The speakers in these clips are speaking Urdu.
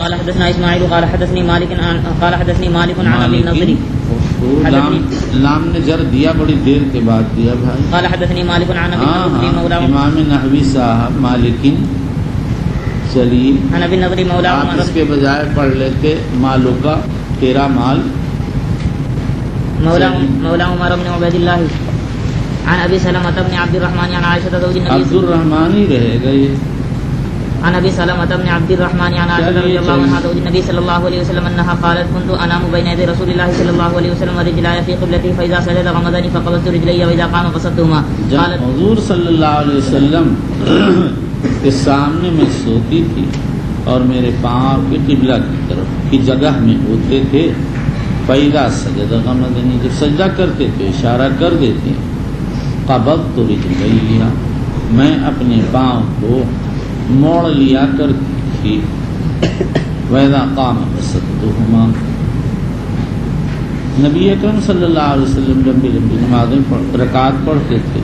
قال حدثنا اسماعیل قال حدثني مالك عن ابي النضر لام نے جر دیا بڑی دیر کے بعد دیا بھائی. قال حدثني مالك عن ابي النضر مولى امام نحوی صاحب مالکن. چلیے عن ابي النضر مولى آپ اس کے بجائے پڑھ لیتے مالو کا تیرا مال مولى عمر بن عبید اللہ عن ابي سلمة بن عبد الرحمن عن عائشة زوج النبي عبد الرحمن ہی رہے گا یہ. عن ابي سلمة بن عبد الرحمن عن عائشة رضي الله عنها زوج النبي صلى الله عليه وسلم انها قالت كنت انام بين يدي رسول الله صلى الله عليه وسلم ورجلاي في قبلته فاذا سجد غمضني فقبضت رجلي واذا قام بسطتهما. قالت حضور صلی اللہ علیہ وسلم کے سامنے میں سوتی تھی اور میرے پاؤں کے قبلہ کی طرف کی جگہ میں ہوتے تھے. فاذا سجد غمضنی جب سجدہ کرتے تھے اشارہ کر دیتے. قبضت رجلي میں اپنے پاؤں کو موڑ لیا کرتی تھی. وَإِذَا قَامَ بَسَطْتُهُمَا نبی اکرم صلی اللہ علیہ وسلم لمبی لمبی نمازیں رکعت پڑھتے تھے.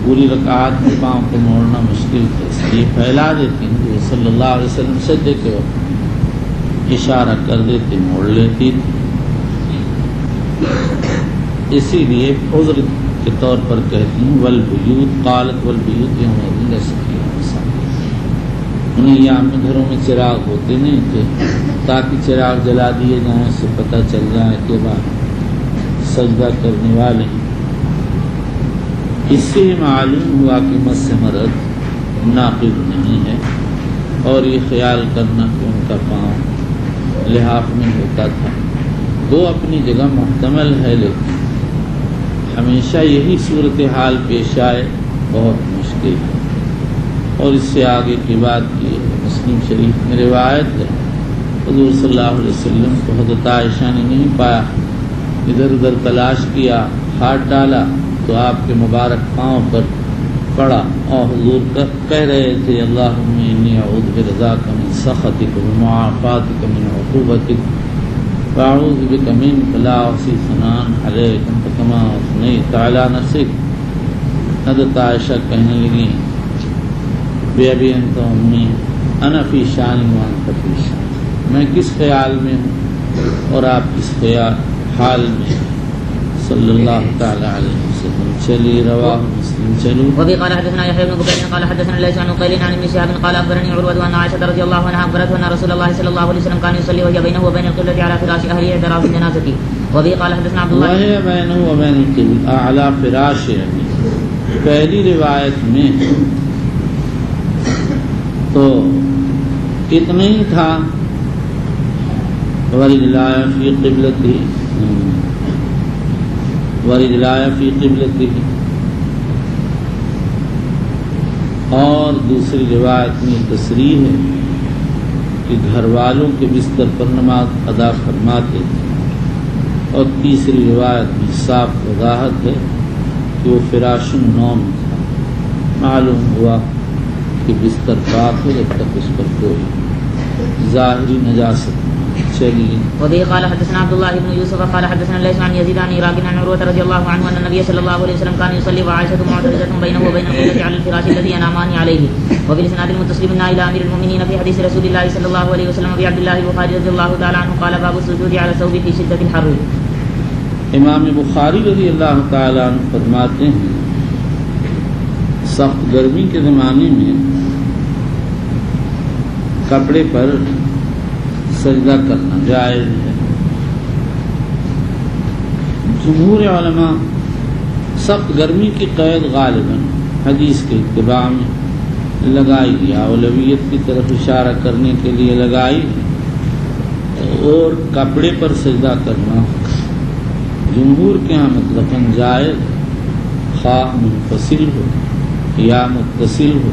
پوری رکعت میں پاؤں کو موڑنا مشکل تھا اس لیے پھیلا دیتے ہیں. صلی اللہ علیہ وسلم سجدے کے وقت اشارہ کر دیتے موڑ لیتی تھی. اسی لیے عذر کے طور پر کہتی ہوں والبیوت قالت والبیوت یوم لسکی انہیں یہاں میں گھروں میں چراغ ہوتے نہیں تھے تاکہ چراغ جلا دیے جائیں اس سے پتہ چل جائے کہ بعد سجدہ کرنے والے. اس سے معلوم ہوا کہ مس مرد ناقض نہیں ہے اور یہ خیال کرنا کہ ان کا پاؤں لحاف میں ہوتا تھا وہ اپنی جگہ محتمل ہے لیکن ہمیشہ یہی صورتحال پیش آئے بہت مشکل ہے. اور اس سے آگے کی بات کی مسلم شریف میں روایت ہے حضور صلی اللہ علیہ وسلم کو حضرت عائشہ نے نہیں پایا. ادھر ادھر تلاش کیا ہاتھ ڈالا تو آپ کے مبارک پاؤں پر پڑا اور حضور کہہ رہے تھے اللہم انی اعوذ برضاک من سخطک ومعافاتک من عقوبتک واعوذ بک منک لا احصی ثناء علیک انت کما اثنیت علی نفسک. حضرت عائشہ کہنے لگی بے ابی انت امی انا فی شان وانت فی شان میں کس خیال میں ہوں اور آپ کس حال میں صلی اللہ تعالی علیہ وسلم. چلی رواہ مسلم. چلو وفي قال حدثنا يحيى بن بكير قال حدثنا ليس عن قيل عن ابن شهاب قال اخبرني عروة ان عائشة رضي الله عنها اخبرته ان رسول الله صلى الله عليه وسلم كان يصلي وهي بينه وبين القبلة على فراش اهله عند راس الجنازة. وفي قال حدثنا عبد الله وهي بينه وبين القبلة على فراش اهله. پہلی روایت میں تو اتنا ہی تھا ورجلائے فی قبلتی ورجلائے فی قبلتی. اور دوسری روایت میں تصریح ہے کہ گھر والوں کے بستر پر نماز ادا فرماتے تھے. اور تیسری روایت میں صاف وضاحت ہے کہ وہ فراش النوم تھا. معلوم ہوا کہ بستر پاک ہے جب تک اس پر کوئی ظاہری نجاست. چلیے. وبه قال حدثنا عبد الله بن يوسف قال حدثنا ليس عن يزيد عن عراق عن عروة رضي الله عنه أن النبي صلى الله عليه وسلم كان يصلي وعائشة معترضة بينه وبين القبلة على الفراش الذي ينامان عليه. وفي الإسناد المتصل منا إلى أمير المؤمنين في حديث رسول الله صلى الله عليه وسلم أبي عبد الله البخاري رضي الله تعالى عنه قال باب السجود على الثوب في شدة الحر. امام بخاری رضی اللہ تعالیٰ عنہ فرماتے ہیں سخت گرمی کے زمانے میں کپڑے پر سجدہ کرنا جائز ہے. جمہور علماء سخت گرمی کی قید غالباً حدیث کے اتباع میں لگائی یا اولویت کی طرف اشارہ کرنے کے لیے لگائی اور کپڑے پر سجدہ کرنا جمہور کے ہاں مطلقاً جائز خواہ منفصل ہو یا متصل ہو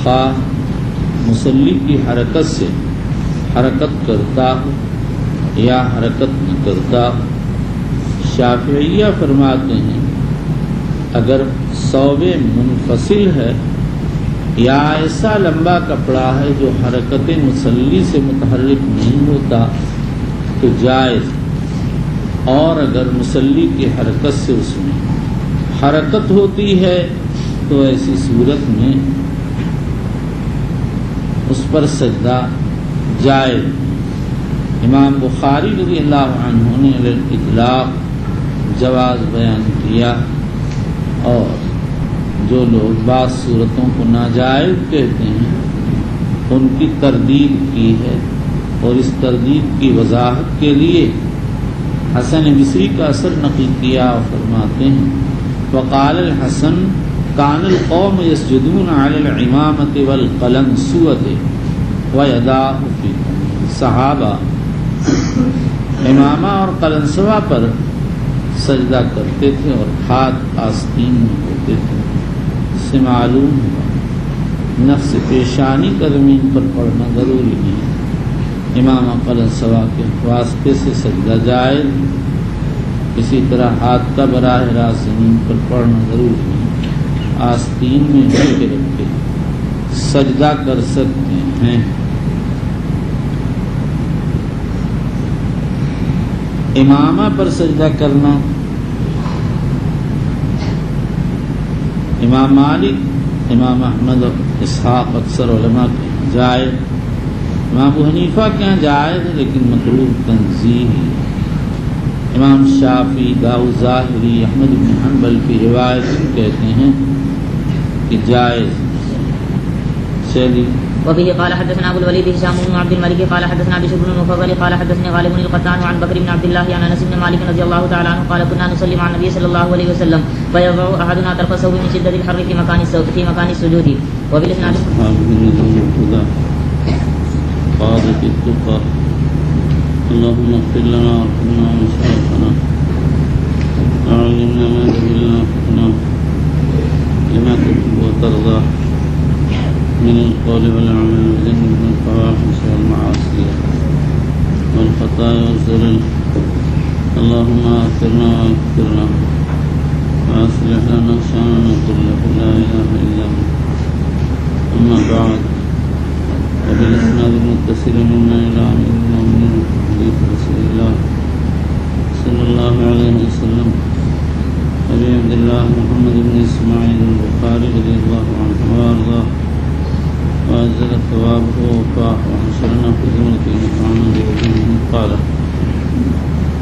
خواہ مصلی کی حرکت سے حرکت کرتا ہو یا حرکت نہ کرتا ہو. شافعیہ فرماتے ہیں اگر ثوب منفصل ہے یا ایسا لمبا کپڑا ہے جو حرکت مصلی سے متحرک نہیں ہوتا تو جائز. اور اگر مصلی کی حرکت سے اس میں حرکت ہوتی ہے تو ایسی صورت میں اس پر سجدہ جائز. امام بخاری رضی اللہ عنہ نے اطلاق جواز بیان کیا اور جو لوگ بعض صورتوں کو ناجائز کہتے ہیں ان کی تردید کی ہے، اور اس تردید کی وضاحت کے لیے حسن بصری کا اثر نقل کیا اور فرماتے ہیں وقال الحسن کان القوم یسجدون علی العمامۃ والقلنسوۃ ویداء فی. صحابہ امامہ اور قلنسوہ پر سجدہ کرتے تھے اور ہاتھ آستین میں ہوتے تھے. اس سے معلوم ہوا نفس پیشانی کا زمین پر پڑھنا ضروری نہیں. امامہ قلنسوہ کے واسطے سے سجدہ جائز. اسی طرح ہاتھ کا براہ راست زمین پر پڑھنا ضروری نہیں. آستین میں رکھ کے سجدہ کر سکتے ہیں. امامہ پر سجدہ کرنا امام مالک، امام احمد اور اسحاق اکثر علماء کے جائز. امام ابو حنیفہ کے یہاں جائز ہے لیکن مکروہ تنزیہی. امام شافعی، داؤد ظاہری، احمد بن حنبل کی روایت کہتے ہیں کہ جائز. چلی وبه قال حدثنا ابو الوليد هشام بن عبد الملك قال حدثنا بشر بن المفضل قال حدثني غالب بن القطان عن بكر بن عبد الله عن انس بن مالك رضي الله تعالى عنه قال كنا نصلي مع النبي صلى الله عليه وسلم فيضع احدنا طرف ثوبه من شده الحر في مكان السجود وبالاسناد قاضي التقى اللهم اغفر لنا وارحمنا وانصرنا وعلمنا ما جهلنا وفتنا لما تحب وترضى من القول والعمل وجنبنا الفواحش والمعاصي والخطايا والزلل. اللهم اغفرنا واغفرنا واصلح لنا شأننا كله لا اله الا انت. اما بعد وبالاسناد المتصل منا الى امير المؤمنين حديث رسول الله صلى الله عليه وسلم ابي عبد الله محمد بن اسماعيل البخاري رضي الله عنه وارضاه وأنزل ثوابه ووفاه وحشرنا في زمرته ونفعنا بإذنه. قال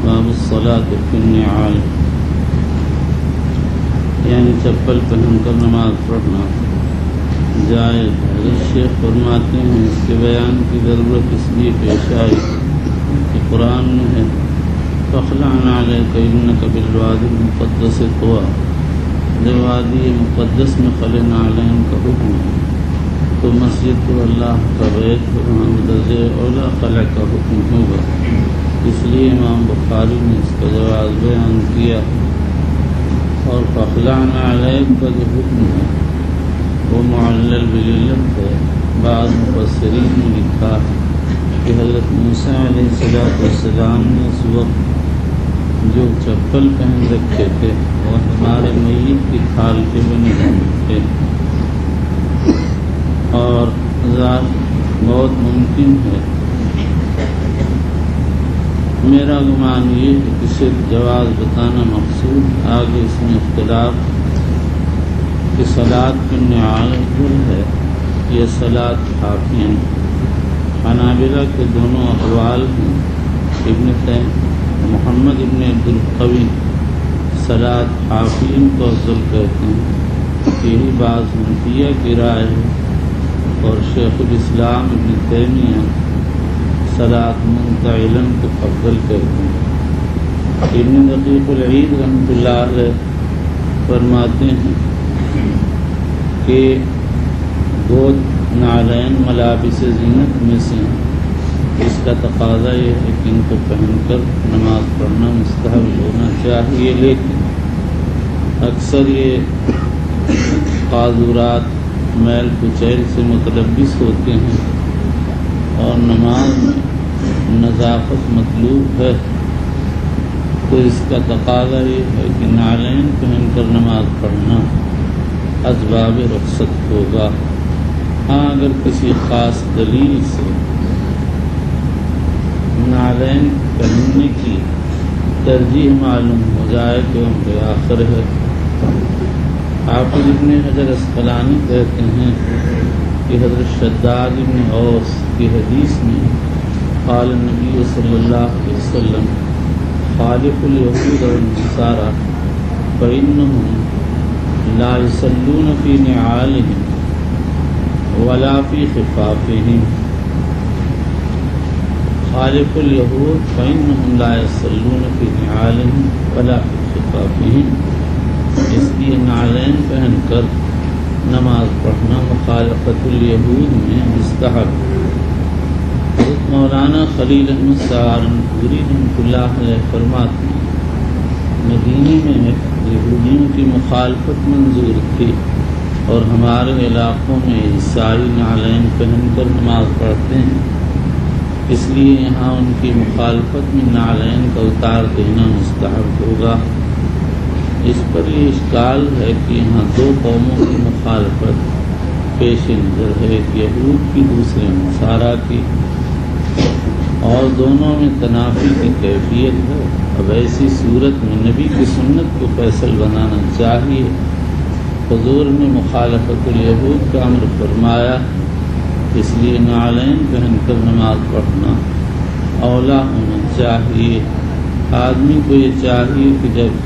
باب الصلاة في النعال، یعنی چپل پہن کر نماز پڑھنا جائز ہے. شیخ فرماتے ہیں اس کے بیان کی ضرورت اس لیے پیش آئی کہ قرآن میں ہے فَخْلَعْ عَلَيْكَ إِنَّكَ بِالْوَادِ الْمُقَدَّسِ طُوَىٰ. جو وادی مقدس میں خلع نعلین کا حکم ہے تو مسجد تو اللہ کا بیت وہاں درجہ اولا خلع کا حکم ہوگا. اس لیے امام بخاری نے اس کا جواز بیان کیا. اور فَخْلَعْنَا عَلَيْكَ کا جو حکم ہے وہ معلل بالعلت ہے. بعض مفسرین نے لکھا کہ حضرت موسیٰ علیہ السلام نے اس وقت جو چپل پہن رکھے تھے وہ ہمارے میت کی کھال کے بنے تھے، اور بہت ممکن ہے میرا گمان یہ ہے کہ صرف جواز بتانا مقصود. آگے اس میں اختلاف کہ صلاۃ کی نعال افضل ہے یہ صلاۃ حافین. حنابلہ کے دونوں اقوال ہیں. ابن تیم محمد ابن عبد القوی صلاۃ حافین کو افضل کہتے ہیں. یہی بعض حنفیہ کی رائے ہے. اور شیخ الاسلام ابن تیمیہ صلاۃ منتعلا کو افضل کہتے ہیں. ابن دقیق العید رحمۃ اللہ علیہ فرماتے ہیں کہ دو نعلین ملابس زینت میں سے اس کا تقاضا یہ ہے کہ ان کو پہن کر نماز پڑھنا مستحب ہونا چاہیے، لیکن اکثر یہ قاذورات میل کچیل سے متلبس ہوتے ہیں اور نماز میں نظافت مطلوب ہے، تو اس کا تقاضا یہ ہے کہ نعلین پہن کر نماز پڑھنا اسباب رخصت ہوگا. ہاں اگر کسی خاص دلیل سے نعلین پہننے کی ترجیح معلوم ہو جائے تو امر آخر ہے. حافظ ابن حجر اسقلانی کہتے ہیں کہ حضرت شداد ابن اوس کی حدیث میں قال النبی صلی اللہ علیہ وسلم خالق اليہود والنصارى فإنهم لا يصلون في نعالهم ولا في خفافهم. خالق اليہود فإنهم لا يصلون في نعالهم ولا في خفافهم. اس لیے نعلین پہن کر نماز پڑھنا مخالفت الیہود میں مستحب. مولانا خلیل احمد سہارنپوری رحمۃ اللہ علیہ فرماتے ہیں مدینے میں یہودیوں کی مخالفت منظور تھی اور ہمارے علاقوں میں عیسائی نعلین پہن کر نماز پڑھتے ہیں، اس لیے یہاں ان کی مخالفت میں نعلین کا اتار دینا مستحب ہوگا. اس پر یہ اشکال ہے کہ یہاں دو قوموں کی مخالفت پیش نظر ہے، ایک یہود کی دوسرے نصارہ کی، اور دونوں میں تنافی کی کیفیت ہے. اب ایسی صورت میں نبی کی سنت کو فیصل بنانا چاہیے. حضور نے مخالفت الیہود کا امر فرمایا، اس لیے نعلین پہن کر نماز پڑھنا اولا ہونا چاہیے. آدمی کو یہ چاہیے کہ جب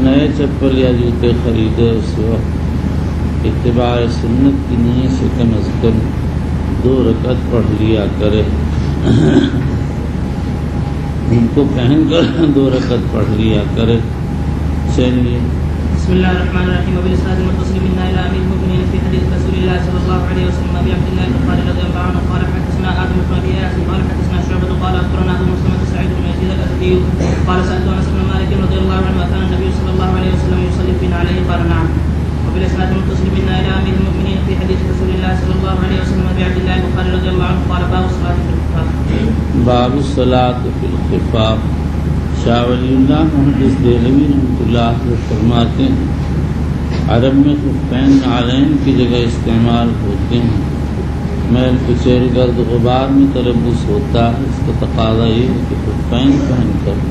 نئے چپل یا جوتے خریدے اس وقت اتباع سنت کی نیت سے کم از کم 2 رکعت پڑھ لیا کرے. ان کو پہن کر 2 رکعت پڑھ لیا کرے. چلیے بسم الله الرحمن الرحيم. وبالإسناد المتصل منا إلى أمير المؤمنين في حديث رسول الله صلى الله عليه وسلم أبي عبد الله البخاري رضي الله عنه قال حدثنا آدم بن أبي إياس قال حدثنا شعبة قال أخبرنا أبو مسلمة سعيد بن يزيد الأسدي قال سألت أنس بن مالك رضي الله عنه أكان النبي صلى الله عليه وسلم يصلي بنا عليه قال نعم. وبالإسناد المتصل منا إلى أمير المؤمنين في حديث رسول الله صلى الله عليه وسلم أبي عبد الله البخاري رضي الله عنه قال باب الصلاة في الخفاف. باب الصلاة في الخفاف. شاہ ولی اللہ محدث دہلوی رحمۃ اللہ علیہ فرماتے ہیں عرب میں خفین نعلین کی جگہ استعمال ہوتے ہیں. میل کچیر گرد غبار میں تلبس ہوتا ہے. اس کا تقاضا یہ ہے کہ خفین پہن کر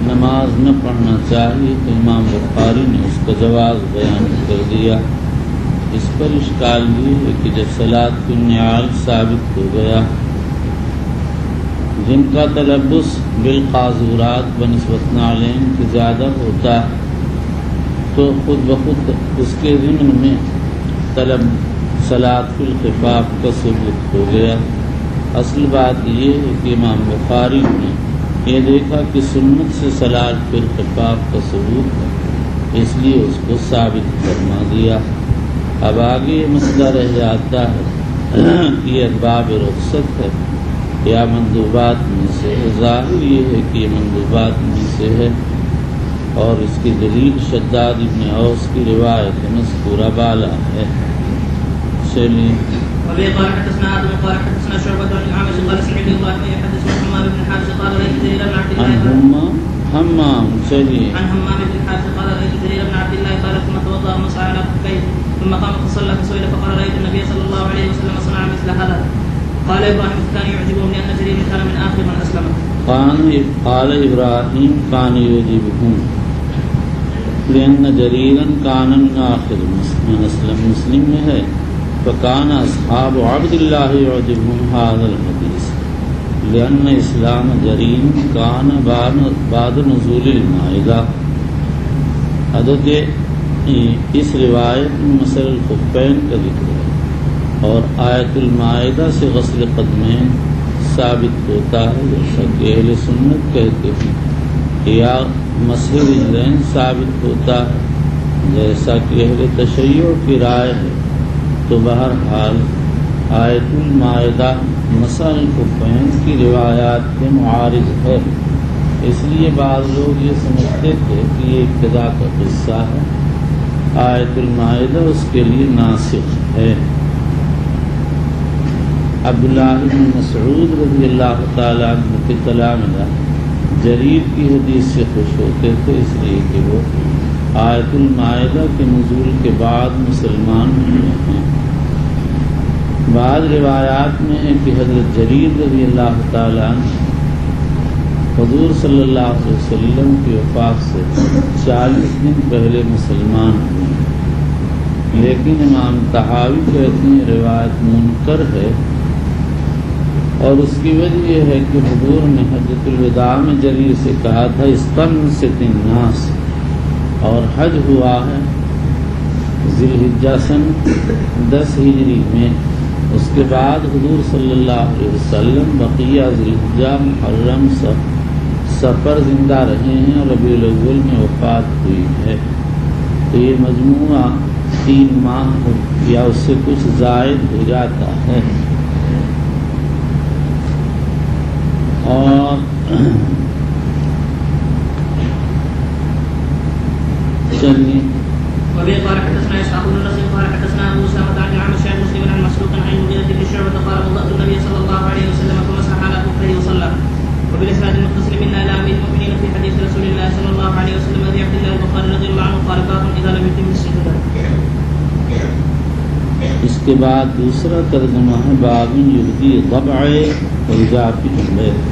نماز نہ پڑھنا چاہیے، تو امام بخاری نے اس کا جواز بیان کر دیا. اس پر اشکال یہ ہے کہ جب صلاۃ فی النعال ثابت ہو گیا، جن کا تلبس بالقاذورات بنسبت نعلین کے زیادہ ہوتا ہے، تو خود بخود اس کے ضمن میں صلاۃ فی الخفاف کا ثبوت ہو گیا. اصل بات یہ ہے کہ امام بخاری نے یہ دیکھا کہ سنت سے صلاۃ فی الخفاف کا ثبوت ہے، اس لیے اس کو ثابت فرما دیا. اب آگے یہ مسئلہ رہ جاتا ہے کہ یہ باب رخصت ہے یا مندوبات میں سے ہے. ظاہر یہ ہے کہ یہ مندوبات میں سے ہے، اور اس کی دلیل شداد ابن اوس کی روایت مذکورہ بالا ہے. چلیے وبه قال حدثنا آدم قال حدثنا شعبة عن الأعمش قال سمعت الله يحدث عن حمام بن حارث قال رأيت جرير بن عبد الله حمام چلیے عن حمام بن حارث قال رأيت جرير بن عبد الله قال ثم توضأ ومسح على خفيه ثم قام فصلى فسئل فقال رأيت النبي صلى الله عليه وسلم صنع مثل هذا. قال إبراهيم كان يعجبهم لأن جرير كان من آخر من أسلم. قال إبراهيم كان يعجبهم لأن جريرا كان من آخر من أسلم. مسلم میں ہے فكان أصحاب عبد الله يعجبهم هذا الحديث لأن إسلام جرير كان بعد نزول المائدة. حضرت اس روایت میں مسل الخفین کا ذکر ہے اور آیت المائدہ سے غسل قدمین ثابت ہوتا ہے، جیسا کہ اہل سنت کہتے ہیں، یا مسح رجلین ثابت ہوتا ہے جیسا کہ اہل تشیع کی رائے ہے. تو بہرحال آیت المائدہ مسح الخفین کی روایات کے معارض ہے. اس لیے بعض لوگ یہ سمجھتے تھے کہ یہ ابتدا کا قصہ ہے، آیت المائدہ اس کے لیے ناسخ ہے. عبداللہ بن مسعود رضی اللہ تعالیٰ عنہ کے کلام جریر کی حدیث سے خوش ہوتے تھے، اس لیے کہ وہ آیت المائدہ کے نزول کے بعد مسلمان ہوئے ہیں. بعض روایات میں ہے کہ حضرت جریر رضی اللہ تعالیٰ عنہ حضور صلی اللہ علیہ وسلم کی وفات سے 40 دن پہلے مسلمان ہوئے، لیکن امام طحاوی کہتے ہیں روایت منکر ہے اور اس کی وجہ یہ ہے کہ حضور نے حجۃ الوداع میں جریر سے کہا تھا استنصت الناس، اور حج ہوا ہے ذی الحجہ سن 10 ہجری میں۔ اس کے بعد حضور صلی اللہ علیہ وسلم بقیہ ذی الحجہ، محرم، سفر زندہ رہے ہیں اور ربیع الاول میں وفات ہوئی ہے۔ تو یہ مجموعہ 3 ماہ یا اس سے کچھ زائد ہو جاتا ہے۔ اور چلیے وبه قال حدثنا اسحاق بن نصر قال حدثنا ابو اسامه عن عامر بن مسلم عن مسروق عن المغيرة بن شعبة قال وضعت النبي صلى الله عليه وسلم فمسح على كفيه وصلى. وبالاسناد المتصل منا الى امير المؤمنين في حديث رسول الله صلى الله عليه وسلم ابي عبد الله البخاري رضي الله عنه قال باب اذا لم يتم السجود. اس کے بعد دوسرا ترجمہ ہے باب یبدی ضبع واذا فی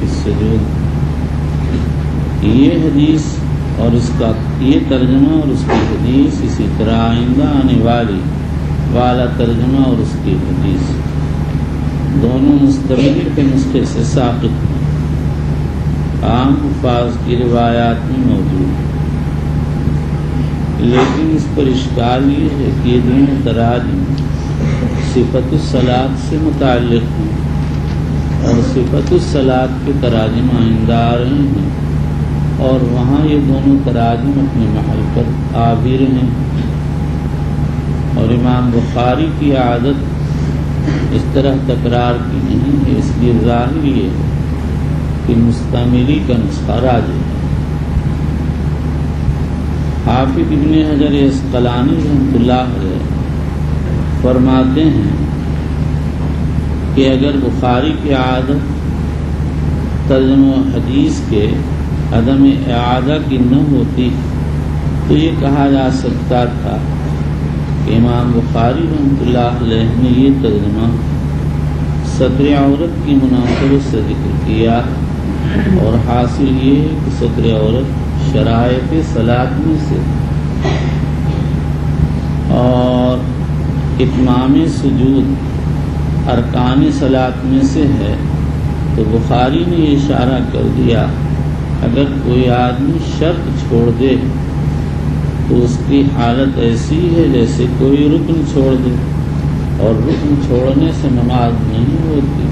السجود۔ یہ حدیث اور اس کا یہ ترجمہ اور اس کی حدیث، اسی طرح آئندہ آنے والا ترجمہ اور اس کی حدیث دونوں مستمر کے نسخے سے ساقط ہیں، عام الفاظ کی روایات میں موجود ہیں، لیکن اس پر اشکال یہ ہے کہ یہ دونوں تراجم صفت الصلاۃ سے متعلق ہیں، اور صفت الصلاۃ کے تراجم آئندہ آ رہے ہیں، اور وہاں یہ دونوں تراجم اپنے محل پر آ بھی رہے ہیں۔ اور امام بخاری کی عادت اس طرح تکرار کی نہیں ہے، اس لیے ظاہر یہ ہے کہ مستعملی کا نسخہ راجح ہے۔ حافظ ابن حجر عسقلانی رحمۃ اللہ علیہ فرماتے ہیں کہ اگر بخاری کی عادت ترجمہ حدیث کے عدم اعادہ کی نہ ہوتی تو یہ کہا جا سکتا تھا کہ امام بخاری رحمۃ اللہ علیہ نے یہ ترجمہ ستر عورت کی مناسبت سے ذکر کیا، اور حاصل یہ ہے کہ ستر عورت شرائط صلاۃ میں سے اور اتمام سجود ارکان صلاۃ میں سے ہے۔ تو بخاری نے یہ اشارہ کر دیا اگر کوئی آدمی شرط چھوڑ دے تو اس کی حالت ایسی ہے جیسے کوئی رکن چھوڑ دے، اور رکن چھوڑنے سے نماز نہیں ہوتی،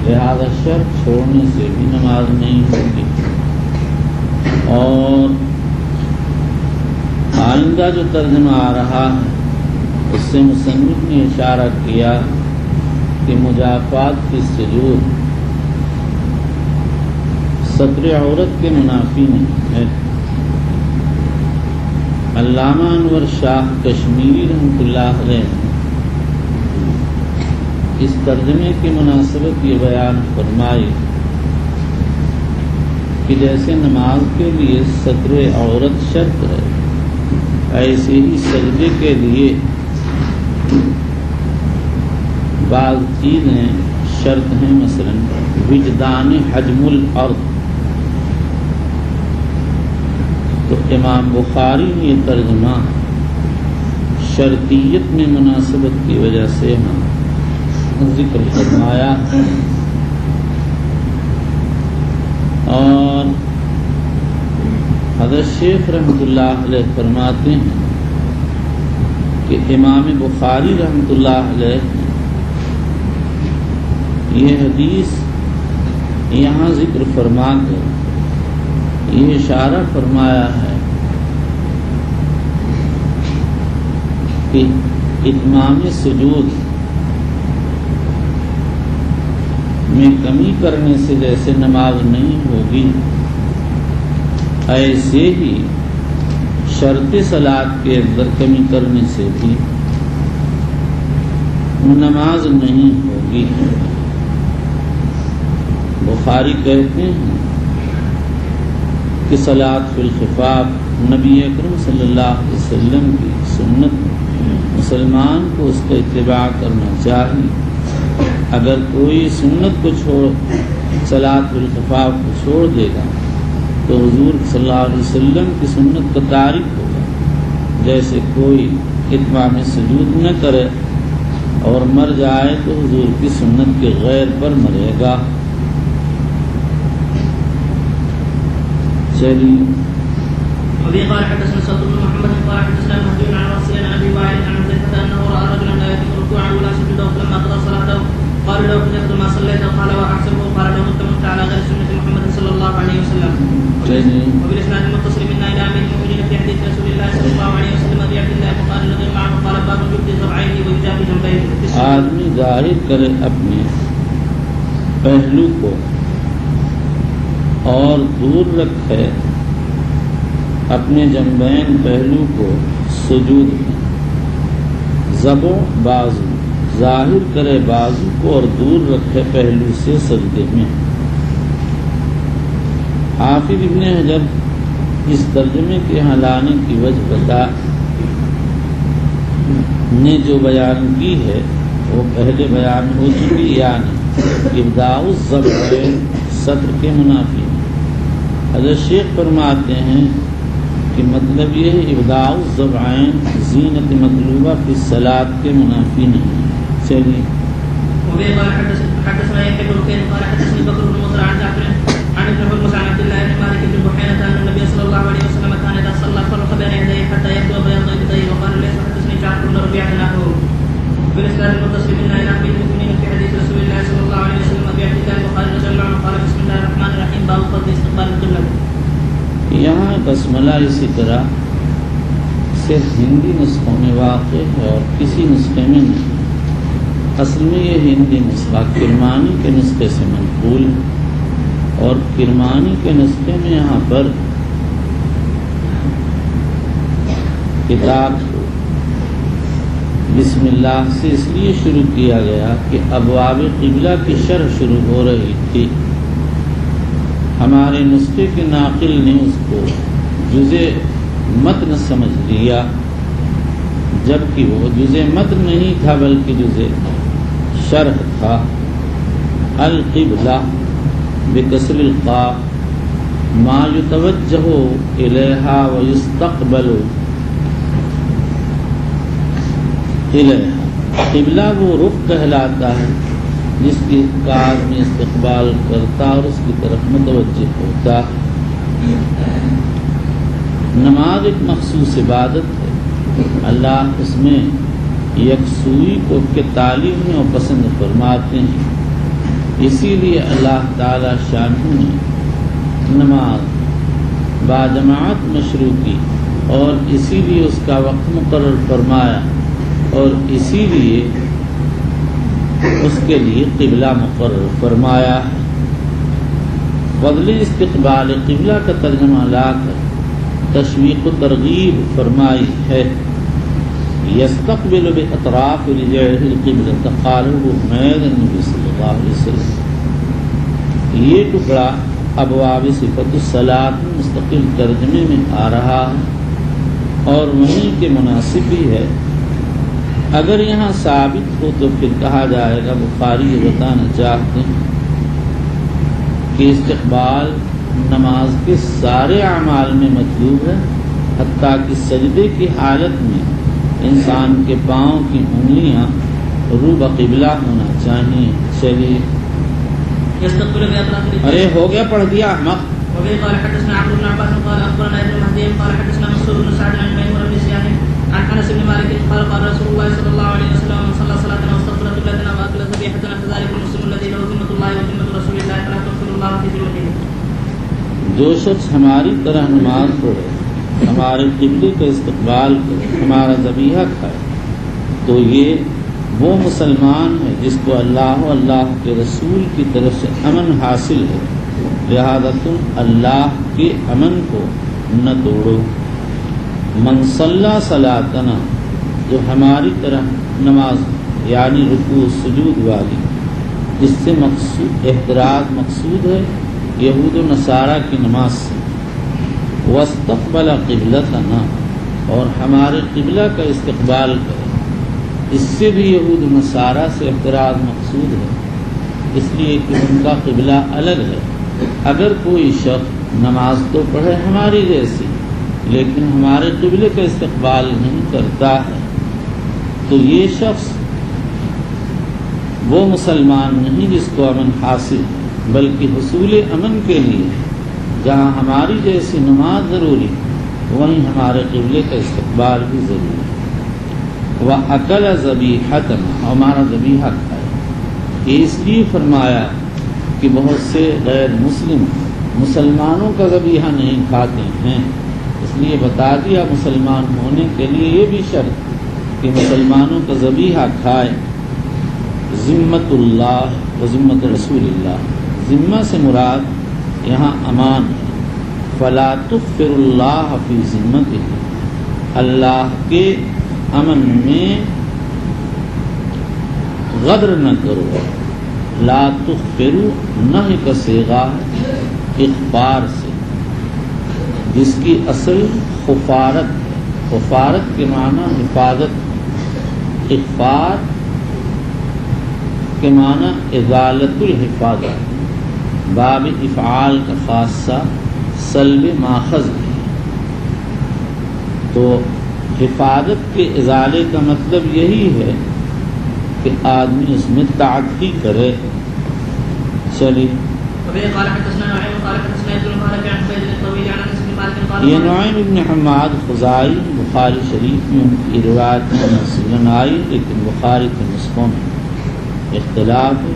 لہذا شرط چھوڑنے سے بھی نماز نہیں ہوگی۔ اور آئندہ جو ترجمہ آ رہا ہے اس سے مصنف نے اشارہ کیا کہ مجافات کی سجود ستر عورت کے منافی نہیں ہے۔ علامہ انور شاہ کشمیری رحمۃ اللہ علیہ اس ترجمے کی مناسبت یہ بیان فرمائی کہ جیسے نماز کے لیے ستر عورت شرط ہے، ایسے ہی سجدے کے لیے بعض چیزیں شرط ہیں، مثلا وجدان حجم الارض۔ تو امام بخاری نے یہ ترجمہ شرطیت میں مناسبت کی وجہ سے ذکر فرمایا، اور حضرت شیخ رحمۃ اللہ علیہ فرماتے ہیں کہ امام بخاری رحمۃ اللہ علیہ یہ حدیث یہاں ذکر فرما کر یہ اشارہ فرمایا ہے کہ اتمام سجود میں کمی کرنے سے جیسے نماز نہیں ہوگی، ایسے ہی شرط صلاۃ کے اندر کمی کرنے سے بھی نماز نہیں ہوگی۔ بخاری کہتے ہیں کہ صلاۃ فی الخفاف نبی اکرم صلی اللہ علیہ وسلم کی سنت، مسلمان کو اس کا اتباع کرنا چاہیے۔ اگر کوئی سنت کو صلاۃ فی الخفاف کو چھوڑ دے گا تو حضور صلی اللہ علیہ وسلم کی سنت کا تارک ہوگا، جیسے کوئی اتمام سجود نہ کرے اور مر جائے تو حضور کی سنت کے غیر پر مرے گا. چلیے. وبه قال حدثنا سعد بن محمد قال حدثنا مهدي عن راسي عن ابي وائل عن حذيفه انه راى رجلا لا يتم ركوعا ولا سجودا فلما قضى صلاته قال له حذيفه ما صليت قال واحسبه قال له متمت على غير سنه محمد صلى الله عليه وسلم. وبالاسناد المتصل منا الى امير المؤمنين في حديث رسول الله صلى الله عليه وسلم ابي عبد الله وقال الذي معه قال باب يبدي ذرعيه ويجافي جنبيه. آدمی ظاہر کرے اپنے پہلو کو اور دور رکھے اپنے جنبین پہلو کو سجود میں. زبو بازو ظاہر کرے بازو کو اور دور رکھے پہلو سے سجدے میں. حافظ ابن حجر اس ترجمے کے یہاں لانے کی وجہ بتا نے جو بیان کی ہے وہ پہلے بیان ہو چکی، یعنی ابداء الذبحین صدر کے منافی. حضرت شیخ فرماتے ہیں کہ مطلب یہ ہے ابداء الذبحین زینت مطلوبہ فی الصلاۃ کے منافی نہیں. چلیے. وبه قال حدثنا يحيى بن بكير قال حدثني بكر بن مطر عن جعفر عن ابن حرمز عن عبد الله بن مالك بن بحيرة أن النبي صلى الله عليه وسلم كان إذا صلى فرق بين يديه حتى يبدو بياض يديه وقال ليس حدثني جعفر بن ربيعة نحوه. بالإسناد المتصل منا إلى أمير المؤمنين في حديث رسول الله صلى الله عليه وسلم أبي عبد الله وقال رضي الله عنه قال بسم الله الرحمن الرحيم باب فضل استقبال القبلة. یہاں بسملہ اسی طرح صرف ہندی نسخوں میں واقع ہے اور کسی نسخے میں نہیں. اصل میں یہ ہندی نسخہ کرمانی کے نسخے سے منقول ہے اور کرمانی کے نسخے میں یہاں پر کتاب بسم اللہ سے اس لیے شروع کیا گیا کہ ابواب قبلہ کی شرح شروع ہو رہی تھی. ہمارے نسخے کے ناقل نے اس کو جزء متن سمجھ لیا، جبکہ وہ جزء متن نہیں تھا بلکہ جزء شرح تھا. القبلہ بکسر القاف ما یتوجہ الیہا ویستقبل الیہا. قبلہ وہ رخ کہلاتا ہے جس کی کار میں استقبال کرتا اور اس کی طرف متوجہ ہوتا. نماز ایک مخصوص عبادت ہے. اللہ اس میں یکسوئی کو کے تعلیم میں اور پسند فرماتے ہیں. اسی لیے اللہ تعالی شانہ نے نماز باجماعت مشروع کی اور اسی لیے اس کا وقت مقرر فرمایا اور اسی لیے اس کے لیے قبلہ مقرر فرمایا. فضل استقبال قبلہ کا ترجمہ لا کر تشویق و ترغیب فرمائی ہے. یستقبل باطراف رجلہ القبلہ قالہ حمید النبی صلی اللہ علیہ وسلم. یہ ٹکڑا ابواب صفت الصلاۃ مستقل ترجمے میں آ رہا ہے اور وہیں کے مناسب بھی ہے. اگر یہاں ثابت ہو تو پھر کہا جائے گا بخاری یہ بتانا چاہتے ہیں کہ استقبال نماز کے سارے اعمال میں مطلوب ہے، حتیٰ کہ سجدے کی حالت میں انسان کے پاؤں کی انگلیاں رو بقبلہ ہونا چاہیے. چلیے. ارے ہو گیا پڑھ دیا احمق. وبه قال حدثنا عمرو بن عباس قال اخبرنا ابن مهدي قال حدثنا منصور بن سعد عن ميمون بن سيان عن انس بن مالك قال قال رسول الله صلى الله عليه وسلم من صلى صلاه واستغفر قبلتنا واكل ذبيحه فذلك المسلم الذي له ذمه الله وذمه رسول الله فلا تغفر الله في ذمته. جو شخص ہماری طرح نماز پڑھے، ہمارے قبلے کا استقبال کرے، ہمارا ذبیحہ کھائے تو یہ وہ مسلمان ہے جس کو اللہ و اللہ کے رسول کی طرف سے امن حاصل ہے. لہذا تم اللہ کے امن کو نہ توڑو. من صلی صلاتنا جو ہماری طرح نماز یعنی رکوع سجود والی، جس سے مقصود احتراز مقصود ہے یہود و نصارہ کی نماز سے. واستقبل قبلتنا اور ہمارے قبلہ کا استقبال کرے، اس سے بھی یہود و نصارہ سے احتراز مقصود ہے، اس لیے کہ ان کا قبلہ الگ ہے. اگر کوئی شخص نماز تو پڑھے ہماری جیسی لیکن ہمارے قبلے کا استقبال نہیں کرتا ہے تو یہ شخص وہ مسلمان نہیں جس کو امن حاصل، بلکہ حصول امن کے لیے جہاں ہماری جیسی نماز ضروری وہیں ہمارے قبلے کا استقبال بھی ضروری ہے۔ وَأَكَلَ ذَبِيحَتَنَا، ہمارا ذبیحہ کھائے۔ یہ اس لیے فرمایا کہ بہت سے غیر مسلم مسلمانوں کا ذبیحہ نہیں کھاتے ہیں، اس لیے بتا دیا مسلمان ہونے کے لیے یہ بھی شرط کہ مسلمانوں کا ذبیحہ کھائے۔ ذمت اللہ و ذمت رسول اللہ، ذمہ سے مراد یہاں امان ہے۔ فلا تغفر اللہ فی ذمتہ، اللہ کے امن میں غدر نہ کرو۔ لا تغفروا نہی کا صیغہ اخبار سے، جس کی اصل خفارت ہے۔ خفارت کے معنی حفاظت، اخبار کے معنی ازالت الحفاظت، باب افعال کا خاصہ سلب ماخذ ہے۔ تو حفاظت کے ازالے کا مطلب یہی ہے کہ آدمی اس میں تعدی کرے۔ چلیے، یہ نعیم ابن حماد خزائی بخاری شریف میں ان کی روایت میں منصوباً آئی، لیکن بخاری کے نسخوں میں اختلاف ہے،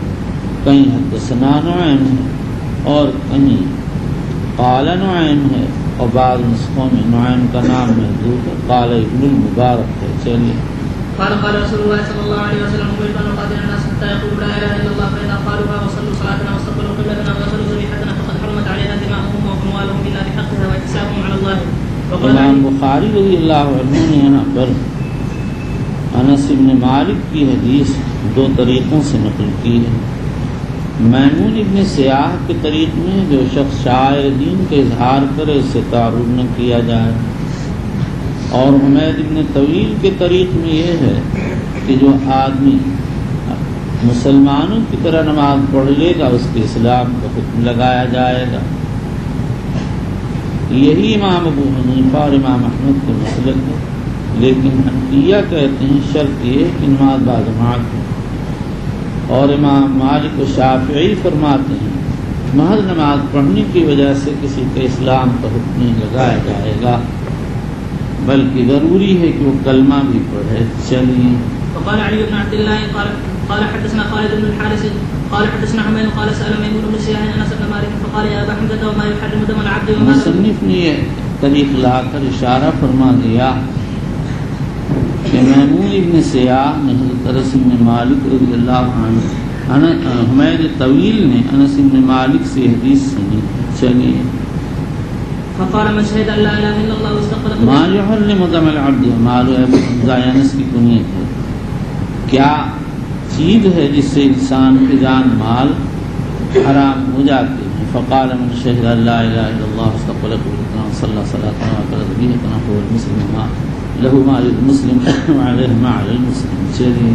کہیں حدثنا نعیم ہے اور کہیں قال نعیم ہے، اور بعض نسخوں میں نعیم کا نام محدود ہے، قال ابن المبارک ہے۔ چلیے، قال رسول الله صلى الله عليه وسلم امرت ان اقاتل الناس حتى يقولوا لا اله الا الله فاذا قالوها وصلوا صلاتنا واستقبلوا قبلتنا وغسلوا ذبيحتنا فقد حرمت علينا دماؤهم واموالهم الا بحقها واحتسابهم على الله۔ امام بخاری رضی اللہ عنہ نے یہاں پر انس بن مالک کی حدیث دو طریقوں سے نقل کی ہے۔ میمون ابن سیاح کے طریق میں جو شخص شاعر دین کے اظہار کرے اس سے تعارض نہ کیا جائے، اور حمید ابن طویل کے طریق میں یہ ہے کہ جو آدمی مسلمانوں کی طرح نماز پڑھ لے گا اس کے اسلام کا حکم لگایا جائے گا۔ یہی امام ابو حنیفہ اور امام احمد کے مسلک ہے، لیکن حنفیہ کہتے ہیں شرط یہ کہ نماز باجماعت ہے، اور امام مالک و شافعی فرماتے ہیں محض نماز پڑھنے کی وجہ سے کسی کے اسلام کا حکم نہیں لگایا جائے گا، بلکہ ضروری ہے کہ وہ کلمہ بھی پڑھے۔ چلیے، وقال علي بن عبد الله قال حدثنا خالد بن الحارث قال حدثنا حماد قال سأل ميمون بن سياح انس بن مالك فقال يا ابا حمزة وما يحرم دم العبد وما مصنف نے یہ طریق لا کر اشارہ فرما دیا کہ میمون ابن سیاح نے حضرت انس بن مالک رضی اللہ عنہ، حمید طویل نے انس بن مالک سے حدیث سنی۔ چلیے، فقال من شهد ان لا اله الا الله واستقبل ما يحرم دم العبد مال انس کی کنیت ہے، کیا چیز ہے جس سے انسان کی جان مال حرام ہو جاتے ہیں؟ فقال من شهد ان لا اله الا الله واستقبل قبلتنا وصلى صلاتنا وأكل ذبيحتنا فهو المسلم له ما للمسلم وعليه ما على المسلم۔ چلیے،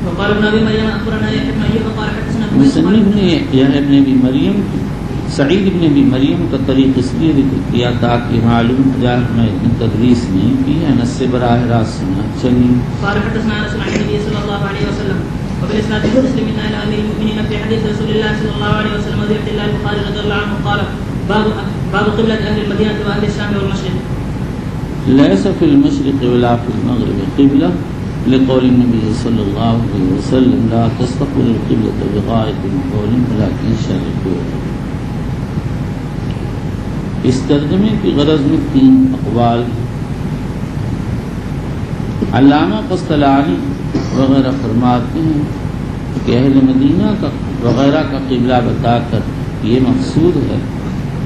وقال ابن ابي مريم اخبرنا يحيى بن ايوب قال حدثنا مصنف نے یحییٰ ابن ابی مریم سعید ابن ابی مریم کا طریق اس لیے ذکر کیا تاکہ معلوم ہو جائے میں اتنی تدریس نہیں کی ہے، انس سے براہ راست سنا۔ چلیے، قال حدثنا انس عن النبي صلى الله عليه وسلم وبالاسناد المسلم الى امير المؤمنين في حديث رسول الله صلى الله عليه وسلم وذي عبد الله البخاري رضي الله عنه قال باب قبلة اهل المدينة واهل الشام والمشرق ليس في المشرق ولا في المغرب قبلة لقول النبي صلى الله عليه وسلم لا تستقبل القبلة بغائط قول ولكن شرقوا۔ اس ترجمے کی غرض میں تین اقوال ہیں۔ علامہ قسطلانی وغیرہ فرماتے ہیں کہ اہل مدینہ کا وغیرہ کا قبلہ بتا کر یہ مقصود ہے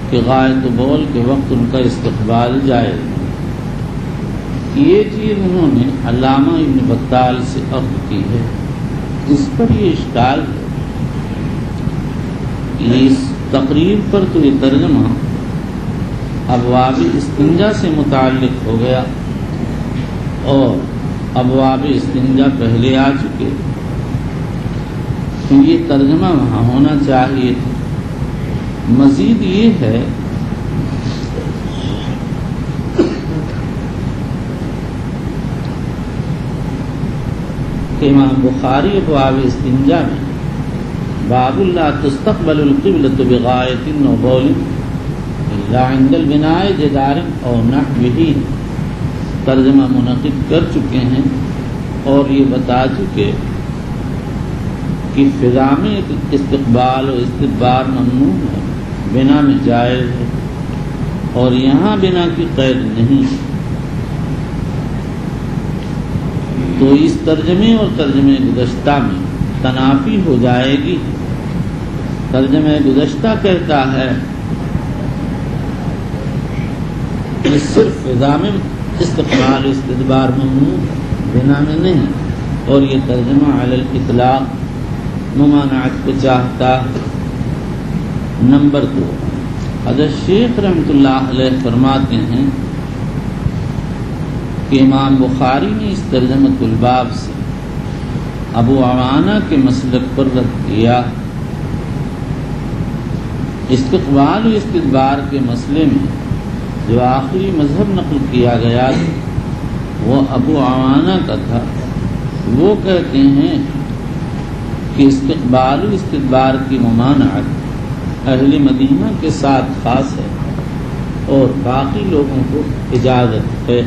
کہ غائط و بول کے وقت ان کا استقبال جائز ہے۔ یہ چیز انہوں نے علامہ ابن بطال سے اخذ کی ہے، اس پر یہ اشکال ہے۔ اس تقریر پر تو یہ ترجمہ ابواب استنجا سے متعلق ہو گیا، اور ابواب استنجا پہلے آ چکے، تو یہ ترجمہ وہاں ہونا چاہیے۔ مزید یہ ہے کہ امام بخاری ابواب استنجا میں باب لا تستقبل القبلة بغایت و بول الا عند البناء جدار او نحوه ترجمہ منعقد کر چکے ہیں اور یہ بتا چکے کہ فضا میں استقبال و استدبار ممنوع ہے، بنا میں جائز ہے، اور یہاں بنا کی قید نہیں۔ تو اس ترجمے اور ترجمے گزشتہ میں تنافی ہو جائے گی۔ ترجمہ گزشتہ کہتا ہے کہ صرف فضا میں استقبال و استدبار ممنوع ہے، بنا میں نہیں، اور یہ ترجمہ علی الاطلاق ممانعت کو چاہتا۔ نمبر 2، حضرت شیخ رحمۃ اللہ علیہ فرماتے ہیں کہ امام بخاری نے اس ترجمۃ الباب سے ابو عوانہ کے مسلک پر رد کیا۔ استقبال و استدبار کے مسئلے میں جو آخری مذہب نقل کیا گیا وہ ابو عوانہ کا تھا۔ وہ کہتے ہیں کہ استقبال و استدبار کی ممانعت اہل مدینہ کے ساتھ خاص ہے اور باقی لوگوں کو اجازت ہے،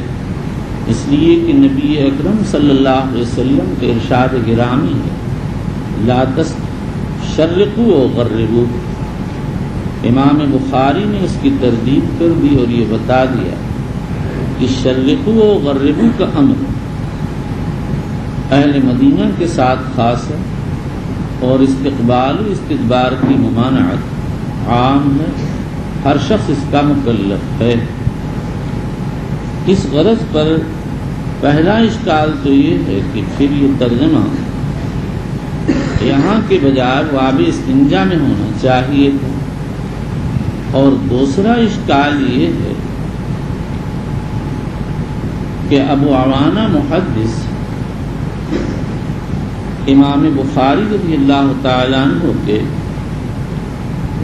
اس لیے کہ نبی اکرم صلی اللہ علیہ وسلم کے ارشاد گرامی ہے لا تشرقوا وغربوا۔ امام بخاری نے اس کی تردید کر دی اور یہ بتا دیا کہ شرقوا وغربوا کا امر اہل مدینہ کے ساتھ خاص ہے اور استقبال و استدبار کی ممانعت عام ہے، ہر شخص اس کا مکلف ہے۔ اس غرض پر پہلا اشکال تو یہ ہے کہ پھر یہ ترجمہ یہاں کے بجائے باب استنجا میں ہونا چاہیے تھا، اور دوسرا اشکال یہ ہے کہ ابو عوانہ محدث امام بخاری رضی اللہ تعالیٰ عنہ کے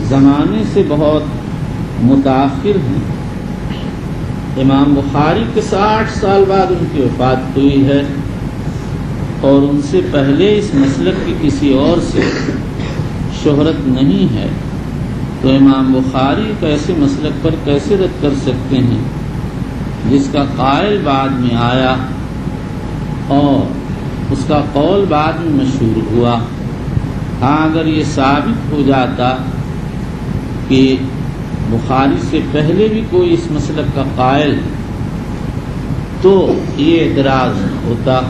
زمانے سے بہت متاخر ہیں۔ امام بخاری کے 60 سال بعد ان کی وفات ہوئی ہے، اور ان سے پہلے اس مسلک کی کسی اور سے شہرت نہیں ہے، تو امام بخاری ایک ایسے مسلک پر کیسے رد کر سکتے ہیں جس کا قائل بعد میں آیا اور اس کا قول بعد میں مشہور ہوا؟ ہاں اگر یہ ثابت ہو جاتا کہ بخاری سے پہلے بھی کوئی اس مسلک کا قائل تو یہ اعتراض ہوتا،